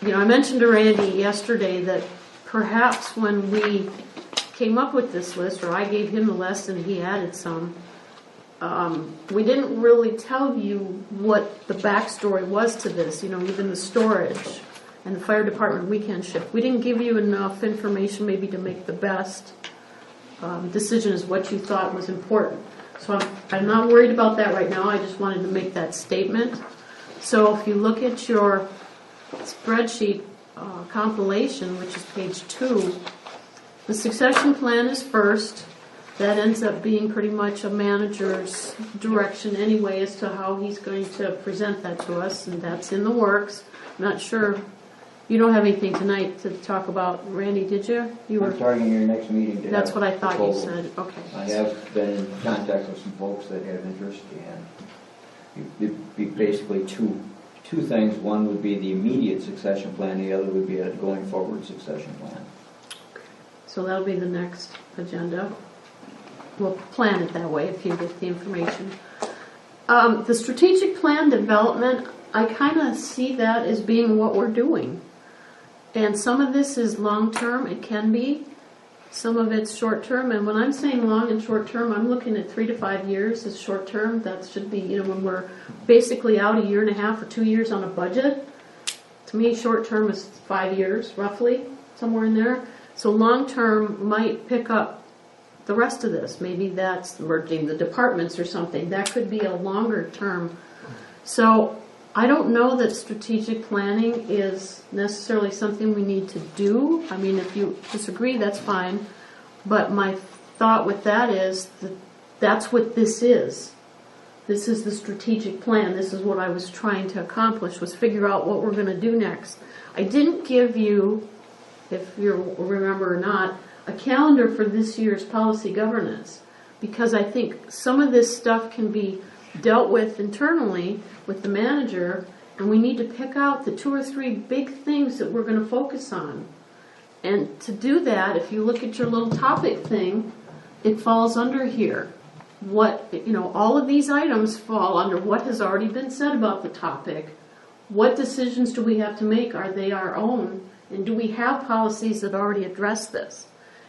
I mentioned to Randy yesterday that perhaps when we came up with this list, or I gave him the list and he added some, we didn't really tell you what the backstory was to this, even the storage and the fire department weekend shift. We didn't give you enough information maybe to make the best decision as what you thought was important. So I'm not worried about that right now. I just wanted to make that statement. So if you look at your spreadsheet compilation, which is page 2, the succession plan is first. That ends up being pretty much a manager's direction anyway as to how he's going to present that to us, and that's in the works. I'm not sure, you don't have anything tonight to talk about, Randy, did you? You I'm were. targeting your next meeting to That's have what I thought you proposals. said, okay. I have been in contact with some folks that have interest, and it'd be basically two things. One would be the immediate succession plan, the other would be a going forward succession plan. So that'll be the next agenda. We'll plan it that way if you get the information. The strategic plan development, I kind of see that as being what we're doing. And some of this is long-term, it can be. Some of it's short-term, and when I'm saying long and short-term, I'm looking at 3 to 5 years as short-term. That should be, when we're basically out 1.5 years or 2 years on a budget. To me, short-term is 5 years, roughly, somewhere in there. So long-term might pick up the rest of this. Maybe that's merging the departments or something. That could be a longer term. So I don't know that strategic planning is necessarily something we need to do. I mean, if you disagree, that's fine. But my thought with that is that that's what this is. This is the strategic plan. This is what I was trying to accomplish, was figure out what we're going to do next. I didn't give you, if you remember or not, a calendar for this year's policy governance, because I think some of this stuff can be dealt with internally with the manager, and we need to pick out the 2 or 3 big things that we're going to focus on. And to do that, if you look at your little topic thing, it falls under here. All of these items fall under what has already been said about the topic. What decisions do we have to make? Are they our own? And do we have policies that already address this?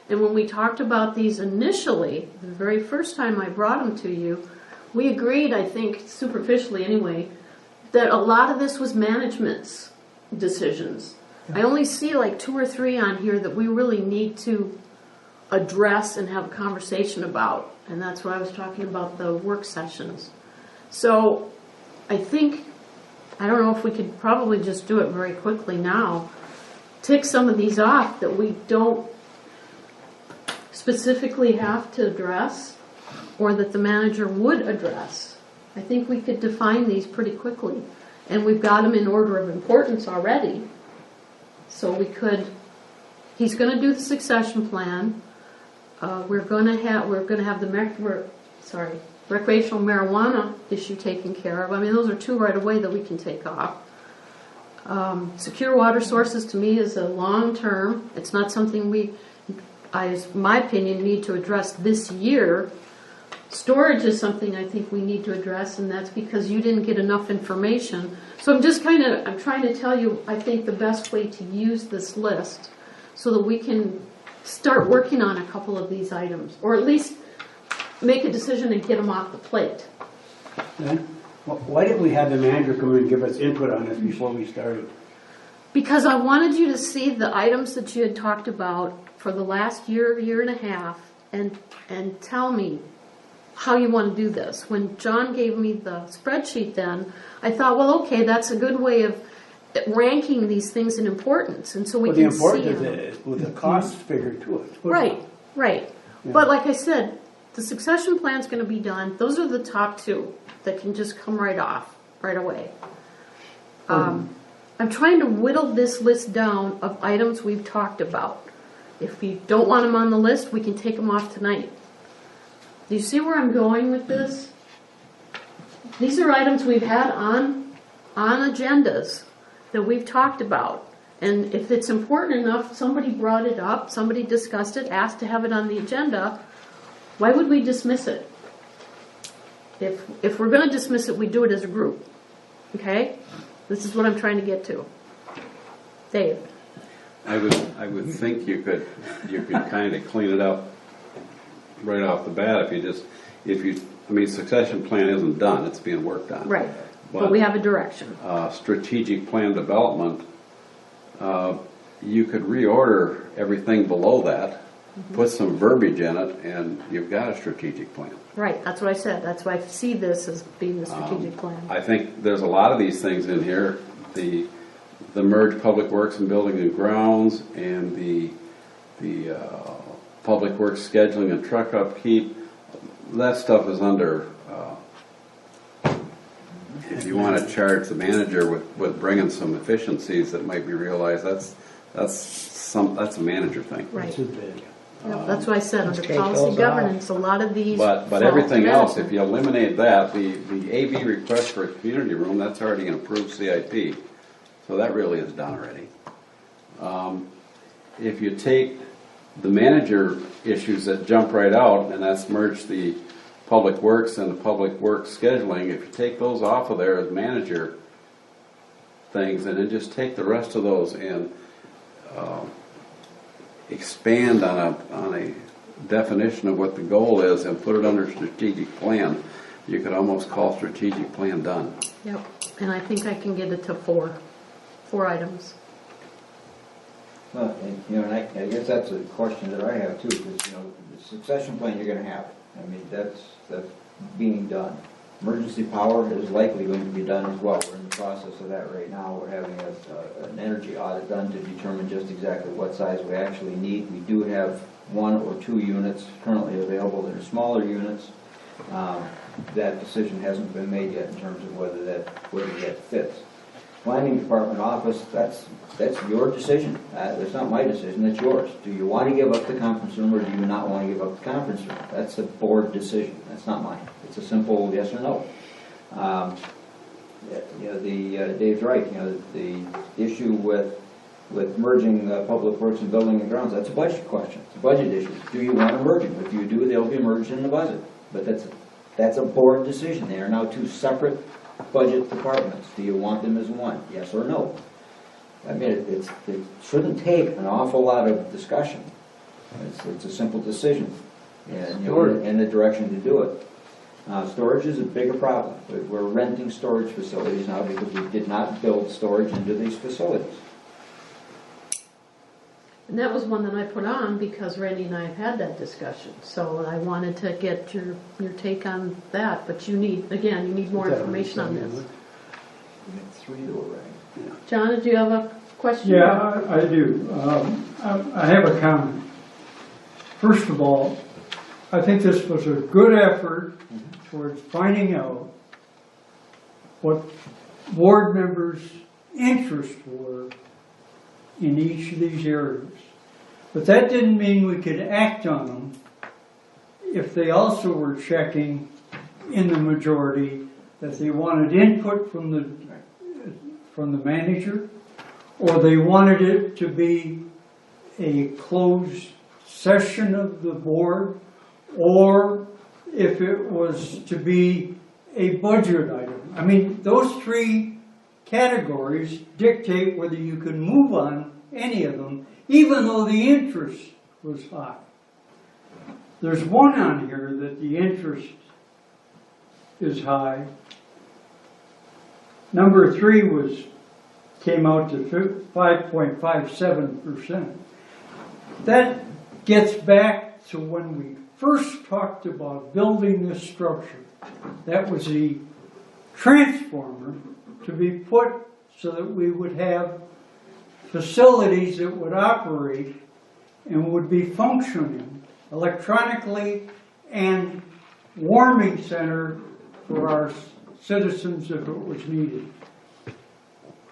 And when we talked about these initially, the very first time I brought them to you, we agreed, I think superficially anyway, that a lot of this was management's decisions. I only see like 2 or 3 on here that we really need to address and have a conversation about. And that's why I was talking about the work sessions. So I think, I don't know if we could probably just do it very quickly now. Tick some of these off that we don't specifically have to address, or that the manager would address. I think we could define these pretty quickly. And we've got them in order of importance already. So we could, he's going to do the succession plan. We're going to have the recreational marijuana issue taken care of. I mean, those are 2 right away that we can take off. Secure water sources to me is a long term. It's not something in my opinion, need to address this year. Storage is something I think we need to address, and that's because you didn't get enough information. So I'm trying to tell you, I think the best way to use this list so that we can start working on a couple of these items, or at least make a decision and get them off the plate. Why didn't we have the manager come in and give us input on this before we started? Because I wanted you to see the items that you had talked about for the last year and a half, and tell me how you want to do this. When John gave me the spreadsheet then, I thought, well, okay, that's a good way of ranking these things in importance, and so we can see them. The importance is with the cost figure to it. Right. Yeah. But like I said, the succession plan's going to be done. Those are the top 2 that can just come right off, right away. I'm trying to whittle this list down of items we've talked about. If you don't want them on the list, we can take them off tonight. Do you see where I'm going with this? These are items we've had on agendas that we've talked about. And if it's important enough, somebody brought it up, somebody discussed it, asked to have it on the agenda, why would we dismiss it? If we're going to dismiss it, we do it as a group. Okay? This is what I'm trying to get to. Dave. I would think you could kind of clean it up right off the bat succession plan isn't done, it's being worked on. Right. But we have a direction. Strategic plan development, you could reorder everything below that, put some verbiage in it, and you've got a strategic plan. Right, that's what I said. That's why I see this as being the strategic plan. I think there's a lot of these things in here. The merged public works and building and grounds, and the public works scheduling and truck upkeep. That stuff is under. If you want to charge the manager with bringing some efficiencies that might be realized, that's a manager thing. Right. That's what I said, under policy governance, a lot of these. But everything else, if you eliminate that, the AV request for a community room, that's already an approved CIP. So that really is done already. If you take the manager issues that jump right out, and that's merge the public works and the public works scheduling, if you take those off of there as manager things, and then just take the rest of those and expand on a definition of what the goal is and put it under strategic plan, you could almost call strategic plan done. Yep, and I think I can get it to four items. Well, and I guess that's a question that I have too, because, the succession plan you're gonna have, I mean, that's being done. Emergency power is likely going to be done as well. We're in the process of that right now. We're having an energy audit done to determine just exactly what size we actually need. We do have 1 or 2 units currently available that are smaller units. That decision hasn't been made yet in terms of whether that fits. Planning department office, that's your decision. That's not my decision, that's yours. Do you want to give up the conference room or do you not want to give up the conference room? That's a board decision, that's not mine. It's a simple yes or no. Dave's right, the issue with merging public works and building and grounds, that's a budget question, it's a budget issue. Do you want to merge them? If you do, they'll be merged in the budget. But that's a board decision. They are now 2 separate budget departments. Do you want them as one? Yes or no? I mean, it shouldn't take an awful lot of discussion. It's a simple decision, and and the direction to do it. Storage is a bigger problem. We're renting storage facilities now because we did not build storage into these facilities. And that was one that I put on because Randy and I have had that discussion. So I wanted to get your take on that. But you need more information on this. We had 3 to already. John, do you have a question? Yeah, I do. I have a comment. First of all, I think this was a good effort towards finding out what board members' interests were in each of these areas. But that didn't mean we could act on them if they also were checking in the majority that they wanted input from the manager, or they wanted it to be a closed session of the board, or if it was to be a budget item. I mean, those 3 categories dictate whether you can move on any of them, even though the interest was high. There's one on here that the interest is high. Number 3 came out to 5.57%. That gets back to when we first talked about building this structure. That was the transformer to be put so that we would have facilities that would operate and would be functioning electronically, and warming center for our citizens if it was needed.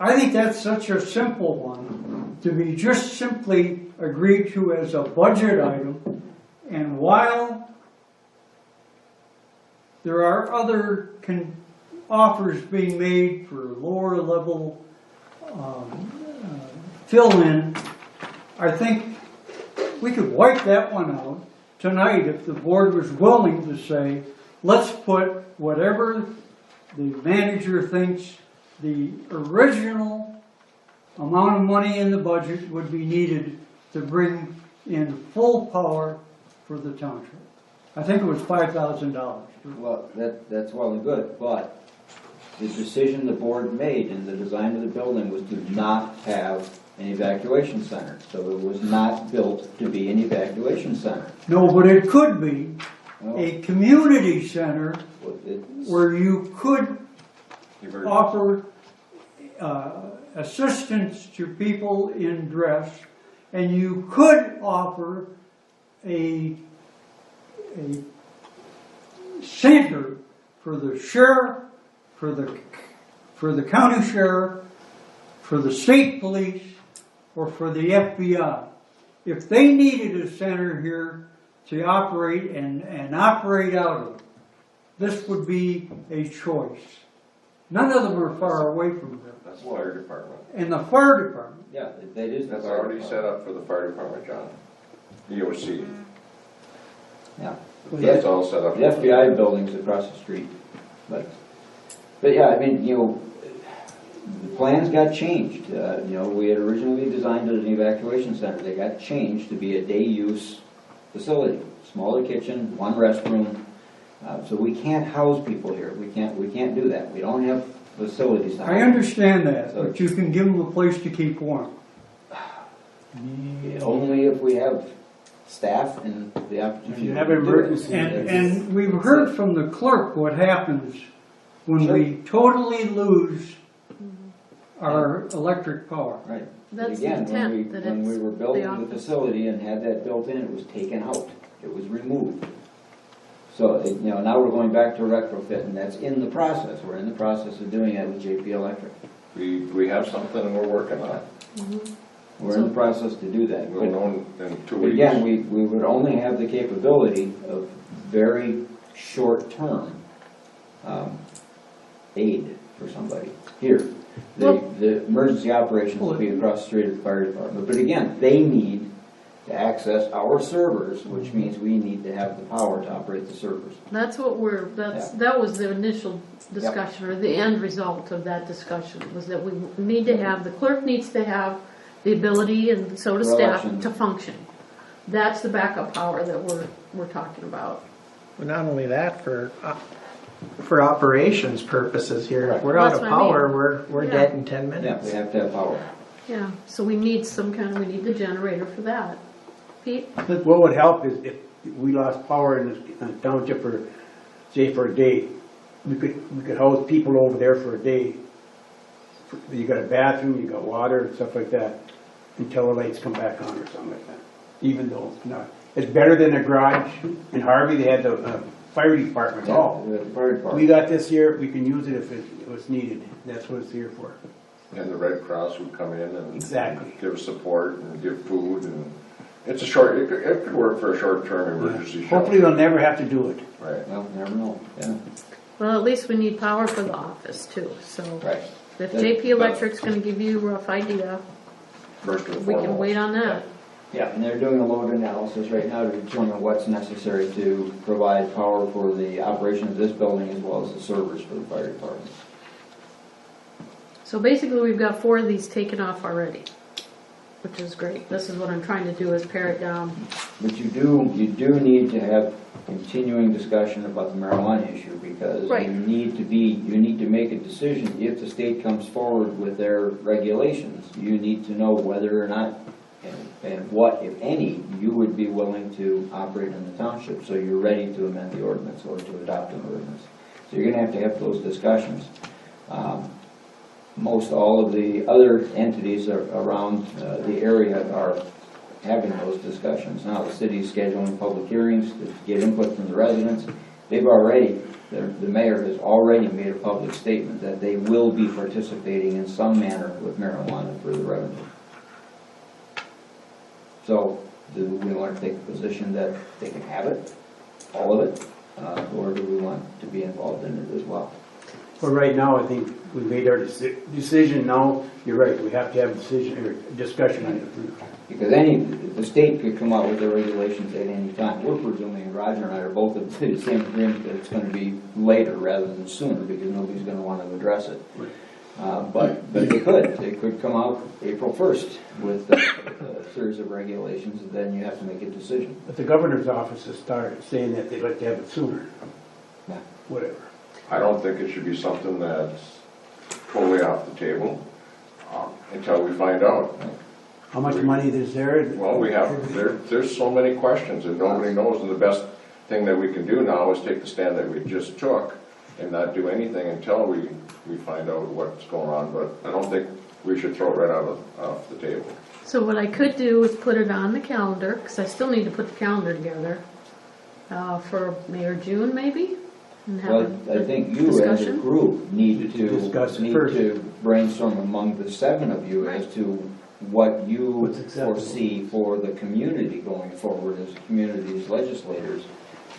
I think that's such a simple one to be just simply agreed to as a budget item, and while there are other offers being made for lower level fill-in, I think we could wipe that one out tonight if the board was willing to say, let's put whatever the manager thinks the original amount of money in the budget would be needed to bring in full power for the township. I think it was $5,000. Well, that's well and good, but the decision the board made in the design of the building was to not have an evacuation center. So it was not built to be an evacuation center. No, but it could be a community center where you could offer assistance to people in distress, and you could offer a center for the sheriff, for the county sheriff, for the state police, or for the FBI. If they needed a center here to operate and operate out of, this would be a choice. None of them are far away from here. That's the fire department. And the fire department. Yeah, that is. That's already set up for the fire department, John. EOC. Yeah. That's all set up. The FBI building's across the street. But yeah, I mean, the plans got changed. We had originally designed it as an evacuation center. They got changed to be a day use facility. Smaller kitchen, 1 restroom. So we can't house people here. We can't do that. We don't have facilities. I understand that, but you can give them a place to keep warm. Only if we have staff and the opportunity. You have to do it. emergency. And we've heard from the clerk what happens when Sure. we totally lose our electric power. Right. That's the Again, intent, that when we it's were the building the office. facility and had that built in, it was taken out. It was removed. So, now we're going back to retrofit, and that's in the process. We're in the process of doing that with JP Electric. We have something and we're working on it. We're in the process to do that. We'll know in 2 But weeks. again, we would only have the capability of very short-term aid for somebody. Here, the emergency operations will be across the street at the fire department. But again, they need to access our servers, which means we need to have the power to operate the servers. That's what that was the initial discussion, or the end result of that discussion, was that we need to have, the clerk needs to have the ability, and so does staff, Election. to function. That's the backup power that we're talking about. But not only that, for operations purposes here, if we're out That's of what I mean. power, we're Yeah. dead in 10 Yeah, minutes. we have to have power. Yeah, so we need we need the generator for that. Pete? What would help is if we lost power in the township for, say, for a day, we could house people over there for a day. You got a bathroom, you got water and stuff like that, until the lights come back on or something like that. Even though it's better than a garage. In Harvey, they had the fire department. Yeah, the fire department. We got this here, we can use it if it was needed. That's what it's here for. And the Red Cross would come in and Exactly. give support and give food, and it's it could work for a short-term emergency shelter. Hopefully they'll never have to do it. Right. Well, never know, yeah. Well, at least we need power for the office too, so. Right. If JP Electric's gonna give you a rough idea, First and we can foremost. wait on that. Yeah, and they're doing a load analysis right now to determine what's necessary to provide power for the operation of this building as well as the servers for the fire department. So basically, we've got 4 of these taken off already, which is great. This is what I'm trying to do, is pare it down. But you do need to have continuing discussion about the marijuana issue, because Right. you need to make a decision. If the state comes forward with their regulations, you need to know whether or not and what, if any, you would be willing to operate in the township, so you're ready to amend the ordinance or to adopt an ordinance. So you're gonna have those discussions. Most all of the other entities around the area are having those discussions. Now the city's scheduling public hearings to get input from the residents. The mayor has already made a public statement that they will be participating in some manner with marijuana for the revenue. So do we want to take the position that they can have it, all of it, or do we want to be involved in it as well? But right now, I think we made our decision now. You're right, we have to have a decision or discussion on it. Because the state could come out with their regulations at any time. We're presuming, Roger and I are both of the same agreement that it's going to be later rather than sooner, because nobody's going to want to address it. But they could come out April 1st with a series of regulations, and then you have to make a decision. But the governor's office has started saying that they'd like to have it sooner. Yeah. Whatever. I don't think it should be something that's totally off the table until we find out. How much money is there? Well, there's so many questions and nobody knows, and the best thing that we can do now is take the stand that we just took and not do anything until we find out what's going on, but I don't think we should throw it right off the table. So what I could do is put it on the calendar, because I still need to put the calendar together, for May or June maybe? And have Well, I think you as a discussion? group need Discuss it to first. brainstorm among the 7 of you as to what you What's acceptable. foresee for the community going forward as communities legislators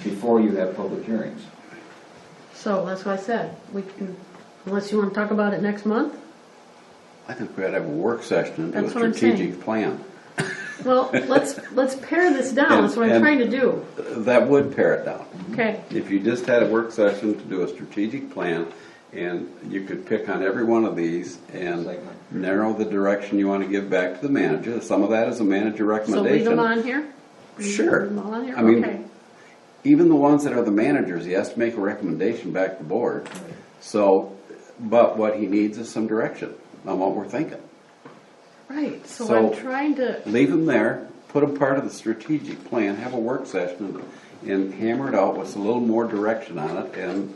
before you have public hearings. So that's what I said. We can, unless you want to talk about it next month? I think we ought to have a work session and do a That's what I'm saying. strategic plan. Well, let's pare this down. That's what I'm And- trying to do. That would pare it down. Okay. If you just had a work session to do a strategic plan, and you could pick on every one of these and Segment. narrow the direction you want to give back to the manager. Some of that is a manager So leave recommendation. them on here? Sure. Leave them all on here? I mean, Okay. even the ones that are the managers, he has to make a recommendation back to the board. So, but what he needs is some direction on what we're thinking. Right, so So- I'm trying to, Leave them there, put them part of the strategic plan, have a work session, and hammer it out with a little more direction on it, and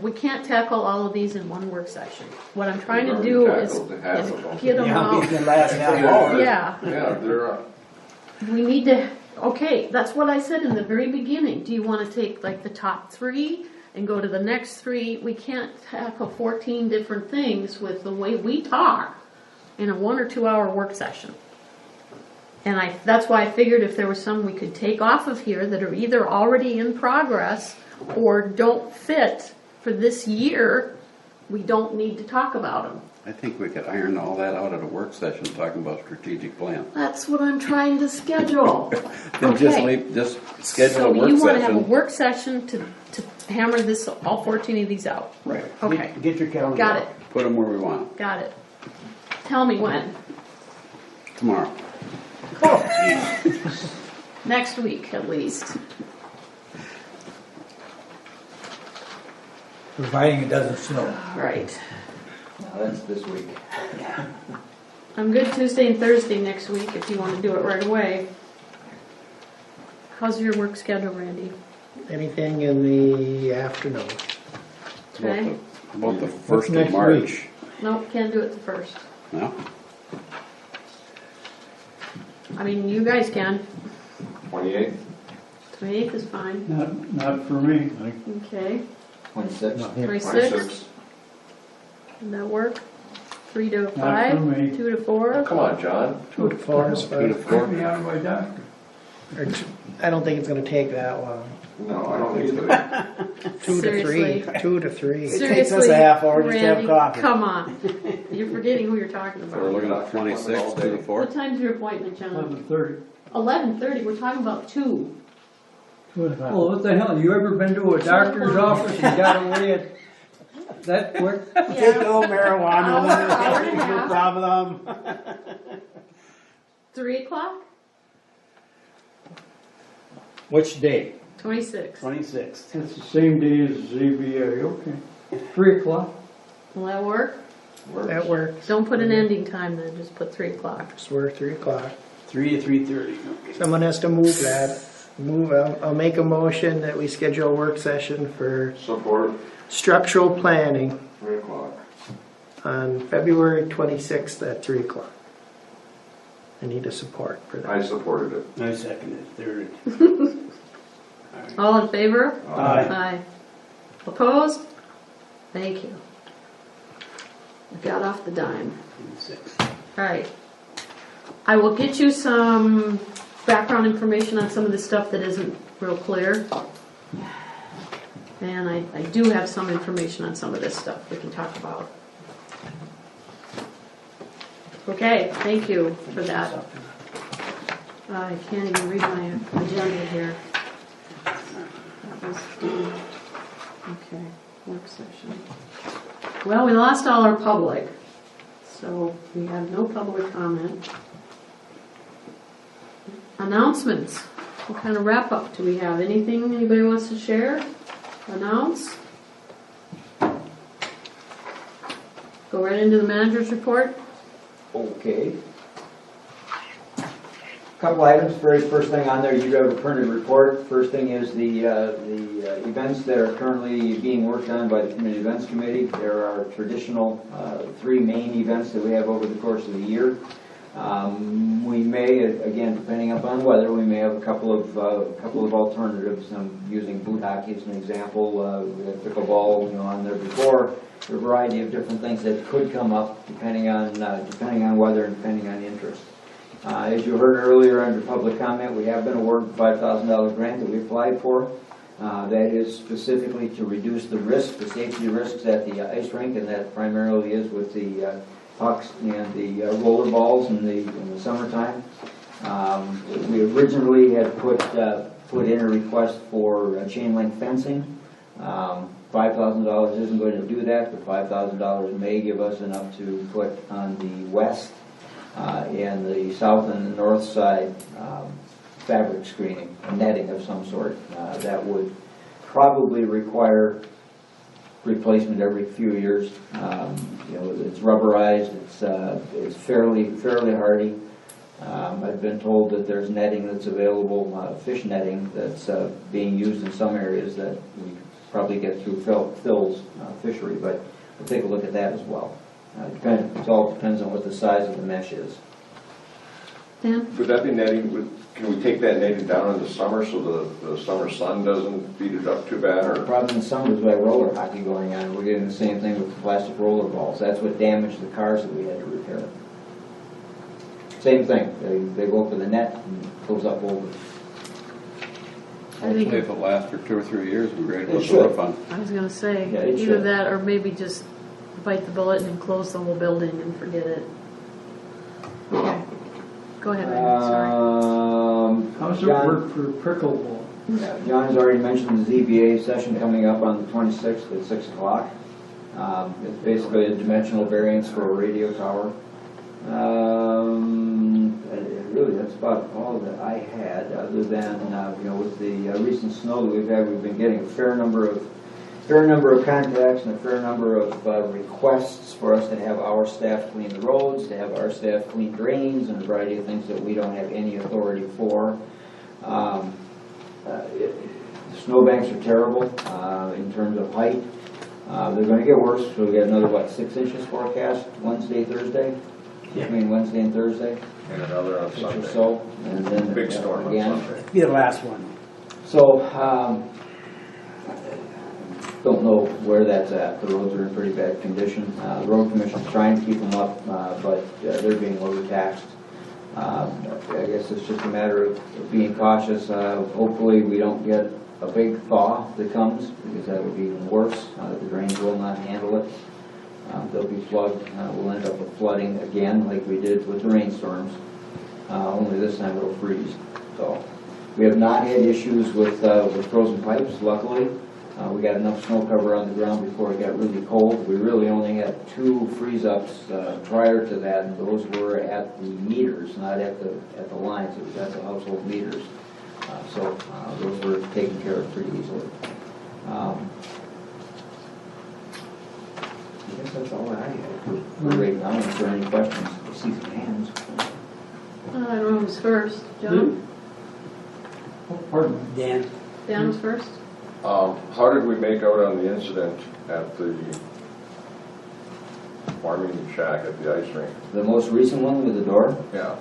we can't tackle all of these in one work session. What I'm trying to We've do already is tackled the half of them. get them out. can last half hour. Yeah, Yeah, they're, we need to, okay, that's what I said in the very beginning. Do you want to take like the top 3 and go to the next 3? We can't tackle 14 different things with the way we talk in a 1 or 2 hour work session. And that's why I figured if there was some we could take off of here that are either already in progress or don't fit for this year, we don't need to talk about them. I think we could iron all that out at a work session, talking about strategic plan. That's what I'm trying to schedule. Then just Okay. just schedule a So work you want to have a session. work session to hammer this, all 14 of these out? Right. Okay. Get your calendar. Got out. it, Put them where we want got it. Tell me when. them, tomorrow. Next week, at least. Providing it doesn't snow. All right. No, that's this week. I'm good Tuesday and Thursday next week if you want to do it right away. How's your work schedule, Randy? Anything in the afternoon? Okay. About the What's 1st of next March. week? Nope, can't do it the 1st. No? I mean, you guys can. 28th? 28th is fine. Not for me. Okay. 26. Not here. 26th, would that work? 3 to Not 5, for me. 2 to 4? Come on, John. 2 to 4 is 2 to fine. 4. Put me out of my doctor. I don't think it's gonna take that long. No, I don't think so. 2 to 3, Seriously. 2 to 3. It takes us Seriously, a half hour just to have Randy, coffee. come on. You're forgetting who you're talking So we're about. looking at 26, 2 to 4. What time's your appointment, John? 11:30. 11:30, we're talking about 2. Well, what the hell, you ever been to a doctor's office and got away at that quick? Take no marijuana, Hour and a no half. problem. 3 o'clock? Which day? 26. 26th. It's the same day as ZBA, okay. 3 o'clock. Will that work? That works. Don't put an ending time then, just put 3 o'clock. Just work 3 o'clock. 3 to 3:30. Someone has to move that. I'll make a motion that we schedule a work session for Support, structural planning 3 o'clock. on February 26th at 3 o'clock. I need a support for I that. supported it. I second it, third. All in favor? Aye. Aye. Opposed? Thank you. I got off the dime. All right. I will get you some background information on some of the stuff that isn't real clear. And I do have some information on some of this stuff we can talk about. Okay, thank you for that. I can't even read my agenda here. That was, okay, work session. Well, we lost all our public, so we have no public comment. Announcements. What kind of wrap up do we have? Anything anybody wants to share? Announce? Go right into the manager's report. Okay. Couple items, very first thing on there, you have a printed report. First thing is the events that are currently being worked on by the Community Events Committee. There are traditional 3 main events that we have over the course of the year. We may, again, depending upon weather, we may have a couple of alternatives. I'm using boot hockey as an example. We had pickleball, on there before. There are a variety of different things that could come up depending on weather and depending on interest. As you heard earlier under public comment, we have been awarded a $5,000 grant that we applied for. That is specifically to reduce the safety risks at the ice rink, and that primarily is with the pucks and the roller balls in the summertime. We originally had put in a request for chain link fencing. $5,000 isn't going to do that, but $5,000 may give us enough to put on the west and the south and the north side fabric screening, netting of some sort. That would probably require replacement every few years. It's rubberized, it's fairly hardy. I've been told that there's netting that's available, fish netting that's being used in some areas that we probably get through Phil's fishery, but we'll take a look at that as well. It all depends on what the size of the mesh is. Dan? Would that be netting, can we take that netting down in the summer so the summer sun doesn't beat it up too bad? The Or problem in the summer is we have roller hockey going on. We're getting the same thing with the plastic roller balls. That's what damaged the cars that we had to repair. Same thing. They go up with the net and it goes up over. I think Hopefully if it lasts for 2 or 3 years, we're ready to It put the should. roof on. I was gonna say, Yeah, it either should. that or maybe just bite the bullet and close the whole building and forget it. Okay. Go ahead, Raymond, sorry. How's it John- work for pickleball? Yeah, John's already mentioned the ZBA session coming up on the 26th at 6 o'clock. It's basically a dimensional variance for a radio tower. Really, that's about all that I had, other than, with the recent snow that we've had, we've been getting a fair number of contacts and a fair number of requests for us to have our staff clean the roads, to have our staff clean drains, and a variety of things that we don't have any authority for. Snowbanks are terrible in terms of height. They're going to get worse, so we got another, 6 inches forecast Wednesday, Thursday? Between Wednesday and Thursday, and another on 6 or Sunday? so, and then Big storm on again. Sunday. Be the last one. So, don't know where that's at. The roads are in pretty bad condition. The road commission's trying to keep them up, but they're being overtaxed. I guess it's just a matter of being cautious. Hopefully we don't get a big thaw that comes, because that would be even worse. The drains will not handle it. They'll be plugged. We'll end up with flooding again, like we did with the rainstorms. Only this time it'll freeze. So we have not had issues with frozen pipes, luckily. We got enough snow cover on the ground before it got really cold. We really only had 2 freeze-ups prior to that, and those were at the meters, not at the lines. It was at the household meters. So those were taken care of pretty easily. I guess that's all I had for right now. If there are any questions, I see some hands. I don't know who's first. John? Pardon, Dan. Dan was first? How did we make out on the incident at the farming shack at the ice rink? The most recent one with the door Yeah.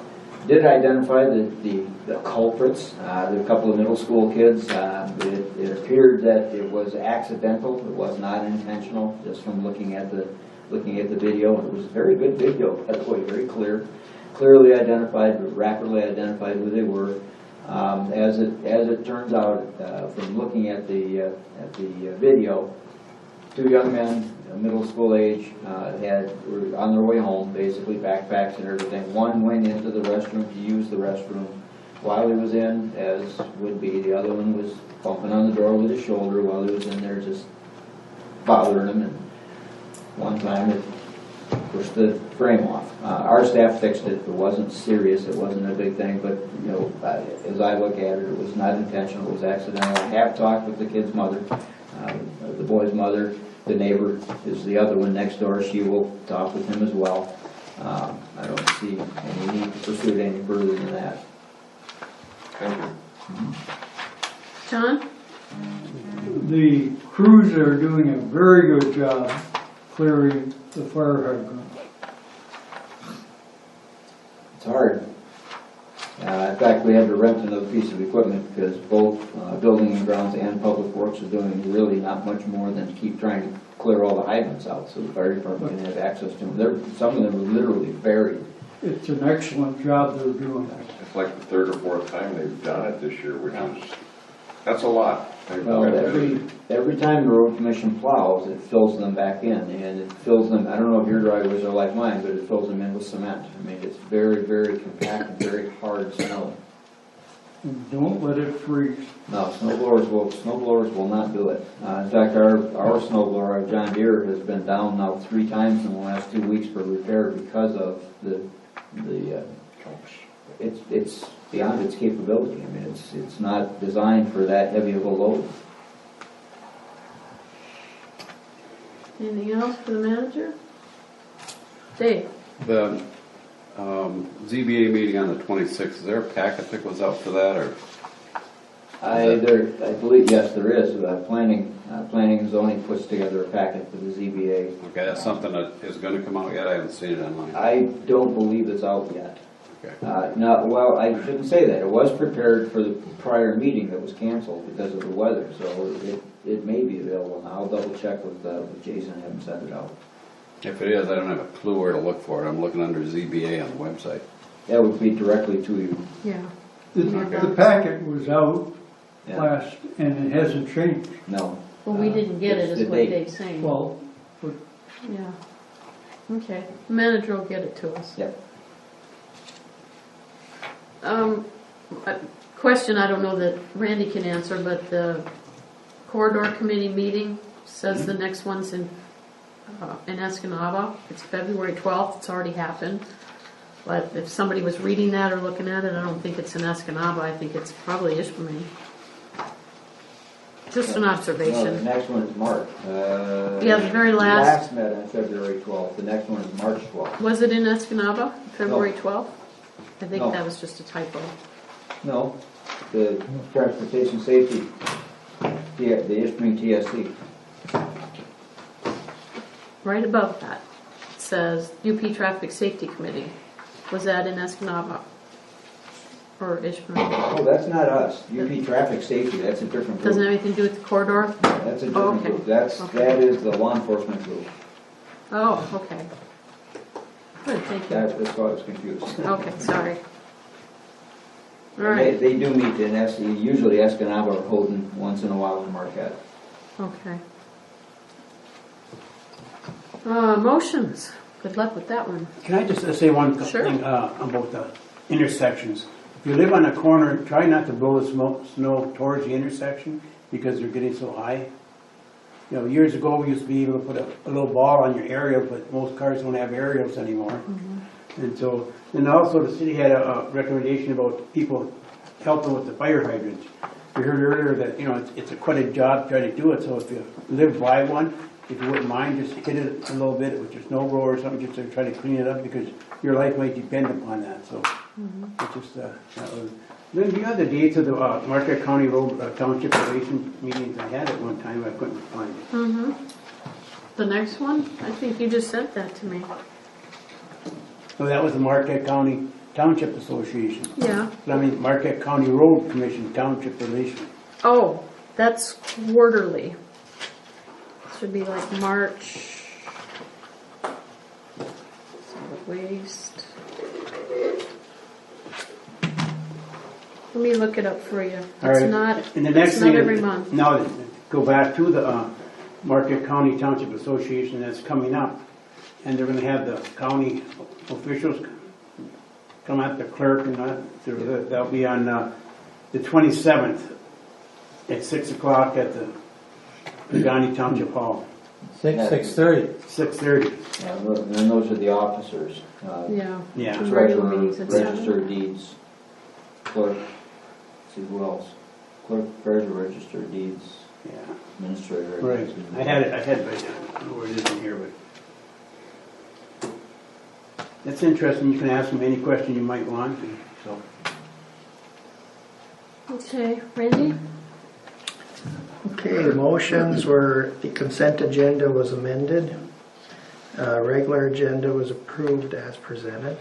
did identify the culprits. There were a couple of middle school kids. It appeared that it was accidental. It was not intentional, just from looking at the video. It was a very good video, by the way, very clearly identified, rapidly identified who they were. As it turns out, from looking at the video, 2 young men, middle school age, were on their way home, basically backpacks and everything. One went into the restroom to use the restroom. While he was in, as would be, the other one was bumping on the door with his shoulder while he was in there, just bothering him. And one time it pushed the frame off. Our staff fixed it. It wasn't serious. It wasn't a big thing. But as I look at it, it was not intentional. It was accidental. I have talked with the kid's mother, the boy's mother. The neighbor is the other one next door. She will talk with him as well. I don't see any need to pursue it any further than that. Thank you. John? The crews are doing a very good job clearing the fire hydrant. It's hard. In fact, we had to rent another piece of equipment because both building and grounds and public works are doing really not much more than keep trying to clear all the hydrants out so the fire department can have access to them. Some of them are literally buried. It's an excellent job they're doing. It's like the 3rd or 4th time they've done it this year, which is, that's a lot. Well, every time the road commission plows, it fills them back in, and it fills them, I don't know if your driveways are like mine, but it fills them in with cement. I mean, it's very, very compact and very hard snow. And don't let it freeze. No, snow blowers will not do it. In fact, our snow blower, our John Deere, has been down now 3 times in the last 2 weeks for repair because of it's beyond its capability. I mean, it's not designed for that heavy of a load. Anything else for the manager? Dave? The ZBA meeting on the 26th, is there a packet that goes out for that, or? I believe, yes, there is. Planning and zoning puts together a packet for the ZBA. Okay, that's something that is going to come out yet? I haven't seen it online. I don't believe it's out yet. Okay. No, well, I shouldn't say that. It was prepared for the prior meeting that was canceled because of the weather, so it may be available now. I'll double check with Jason and have him send it out. If it is, I don't have a clue where to look for it. I'm looking under ZBA on the website. That would be directly to you. Yeah. The packet was out Yeah. last, and it hasn't changed. No. Well, we didn't get it, It's is the what date. Dave's saying. Well, Yeah. Okay, the manager will get it to us. Yep. A question I don't know that Randy can answer, but the corridor committee meeting says the next one's in Escanaba. It's February 12th, it's already happened. But if somebody was reading that or looking at it, I don't think it's in Escanaba, I think it's probably Ishpeming. Just an No, the observation. next one is March. Yeah, the very last. Last met on February 12th. The next one is March 12th. Was it in Escanaba, February 12th? I think No. that was just a typo. No, the transportation safety, the Ishpeming TSC. Right above that, it says UP Traffic Safety Committee. Was that in Escanaba? Or Ishpeming? Oh, that's not us. UP Traffic Safety, that's a different Doesn't have group. anything to do with the corridor? That's a Oh, different okay. group. Okay. That is the law enforcement group. Oh, okay. Good, thank you. That's why I was confused. Okay, sorry. All And right, They do meet in usually Escanaba or Houghton, once in a while in Marquette. okay. Motions. Good luck with that one. Can I just say one Sure. thing about the intersections? If you live on a corner, try not to blow the snow towards the intersection because they're getting so high. You know, years ago, we used to be able to put a little ball on your aerial, but most cars don't have aerials anymore. And so, and also the city had a recommendation about people helping with the fire hydrants. We heard earlier that, you know, it's quite a job trying to do it, so if you live by one, if you wouldn't mind, just hit it a little bit with your snow blower or something, just to try to clean it up, because your life might depend upon that, so. It's just, that was. Then do you have the dates of the Marquette County Road Township Relation meetings? I had it one time, I couldn't find it. Mm-hmm. The next one? I think you just sent that to me. So that was the Marquette County Township Association. Yeah. I mean, Marquette County Road Commission Township Relation. Oh, that's quarterly. Should be like March. Solid waste. Let me look it up for you. All It's right. not, And the next it's thing not is- every month. No, go back to the Marquette County Township Association that's coming up. And they're gonna have the county officials come out, the clerk and that. That'll be on the 27th at 6 o'clock at the Pagani Township Hall, 6:30. 6:30. Yeah, and then those are the officers. Yeah. Yeah. The regular Treasurer, meetings at register 7. of deeds, clerk, let's see who else? Clerk, treasurer, register of deeds, Yeah, administrator. right. I had it, but I don't know where it is in here, but. That's interesting. You can ask them any question you might want, so. Okay, Randy? Okay, motions were, the consent agenda was amended. Regular agenda was approved as presented.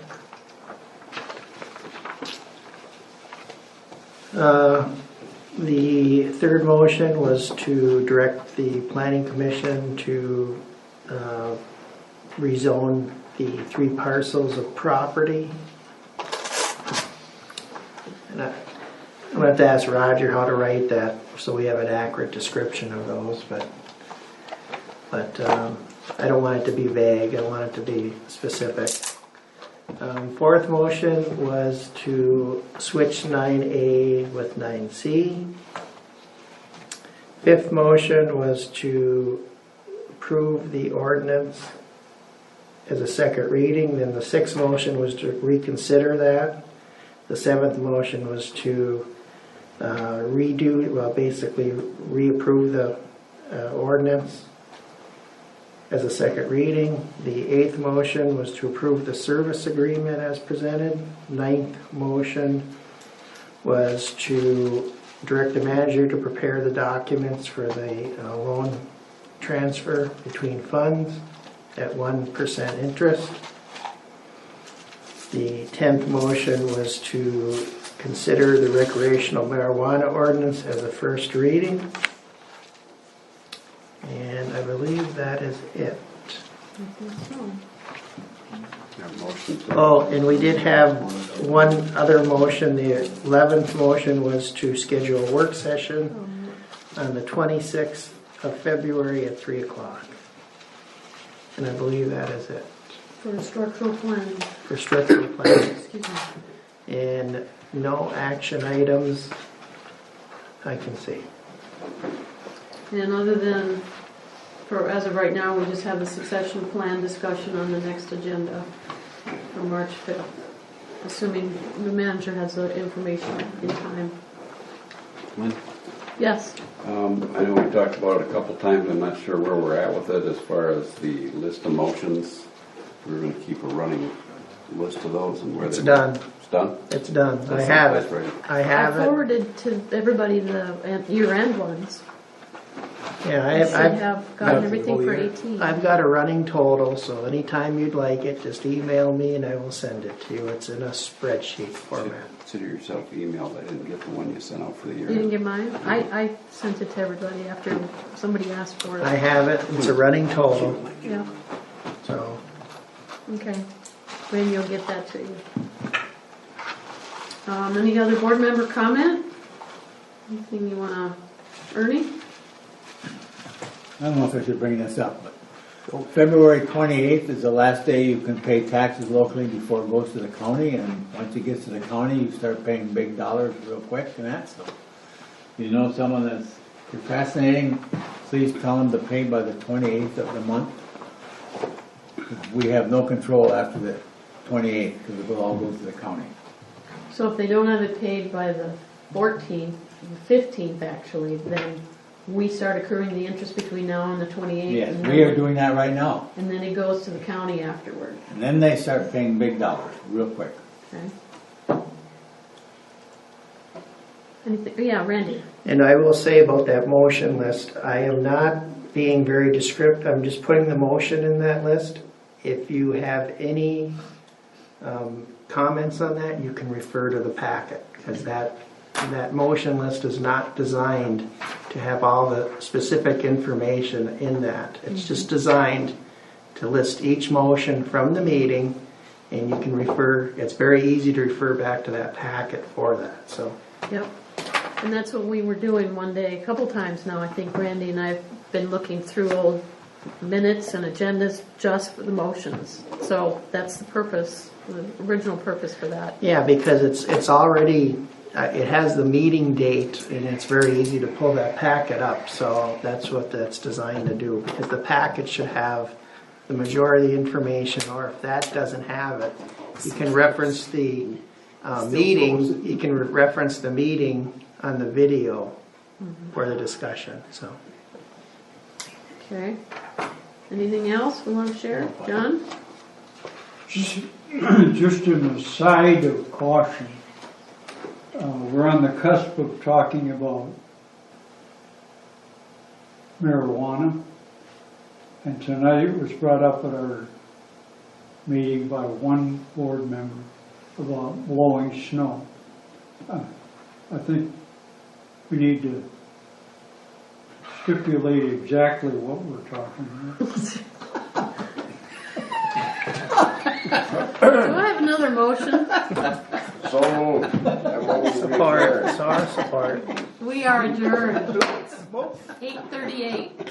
The third motion was to direct the planning commission to rezone the 3 parcels of property. And I'm going to have to ask Roger how to write that so we have an accurate description of those, but I don't want it to be vague, I want it to be specific. Fourth motion was to switch 9A with 9C. Fifth motion was to approve the ordinance as a second reading. Then the sixth motion was to reconsider that. The seventh motion was to basically reapprove the ordinance. as a second reading. The 8th motion was to approve the service agreement as presented. 9th motion was to direct the manager to prepare the documents for the loan transfer between funds at 1% interest. The 10th motion was to consider the recreational marijuana ordinance as a first reading. And I believe that is it. Oh, and we did have one other motion. The 11th motion was to schedule a work session on the 26th of February at 3 o'clock. And I believe that is it. For structural planning. For structural planning. Excuse me. And no action items I can see. And other than, as of right now, we just have a succession plan discussion on the next agenda for March 5th, assuming the manager has the information in time. Lynn? Yes. I know we talked about it a couple times. I'm not sure where we're at with it as far as the list of motions. We're going to keep a running list of those and where It's they done. It's done? It's done. I That's have that's it. ready. I have I it. forwarded to everybody the year-end ones. Yeah, I should I've have gotten everything for 18. I've got a running total, so anytime you'd like it, just email me and I will send it to you. It's in a spreadsheet format. Consider yourself emailed. I didn't get the one you sent out for the year. You didn't get mine? I sent it to everybody after somebody asked for it. I have it. It's a running total. Yeah, So okay. When you'll get that to you. Any other board member comment? Anything you wanna, Ernie? I don't know if I should bring this up, but February 28th is the last day you can pay taxes locally before it goes to the county, and once it gets to the county, you start paying big dollars real quick and that, so. If you know someone that's procrastinating, please tell them to pay by the 28th of the month. We have no control after the 28th, because it will all go to the county. So if they don't have it paid by the 14th, the 15th actually, then we start accruing the interest between now and the 28th? Yes, and we are then- doing that right now. And then it goes to the county afterward, And then they start paying big dollars real quick. okay? Anything, yeah, Randy? and I will say about that motion list, I am not being very descriptive. I'm just putting the motion in that list. If you have any comments on that, you can refer to the packet, because that motion list is not designed to have all the specific information in that. It's just designed to list each motion from the meeting, and you can refer, it's very easy to refer back to that packet for that, so. Yep. And that's what we were doing one day, a couple times now. I think Randy and I have been looking through old minutes and agendas just for the motions. So that's the purpose, the original purpose for that. Yeah, because it's already, it has the meeting date, and it's very easy to pull that packet up, so that's what that's designed to do, because the packet should have the majority of the information, or if that doesn't have it, you can reference the meeting, you can reference the meeting on the video for the discussion, so. Okay. Anything else we want to share? John? Just an aside of caution, we're on the cusp of talking about marijuana, and tonight it was brought up at our meeting by one board member about blowing snow. I think we need to stipulate exactly what we're talking about. Do I have another motion? So moved. I move we Support, adjourn. so I support. We are adjourned. 8:38.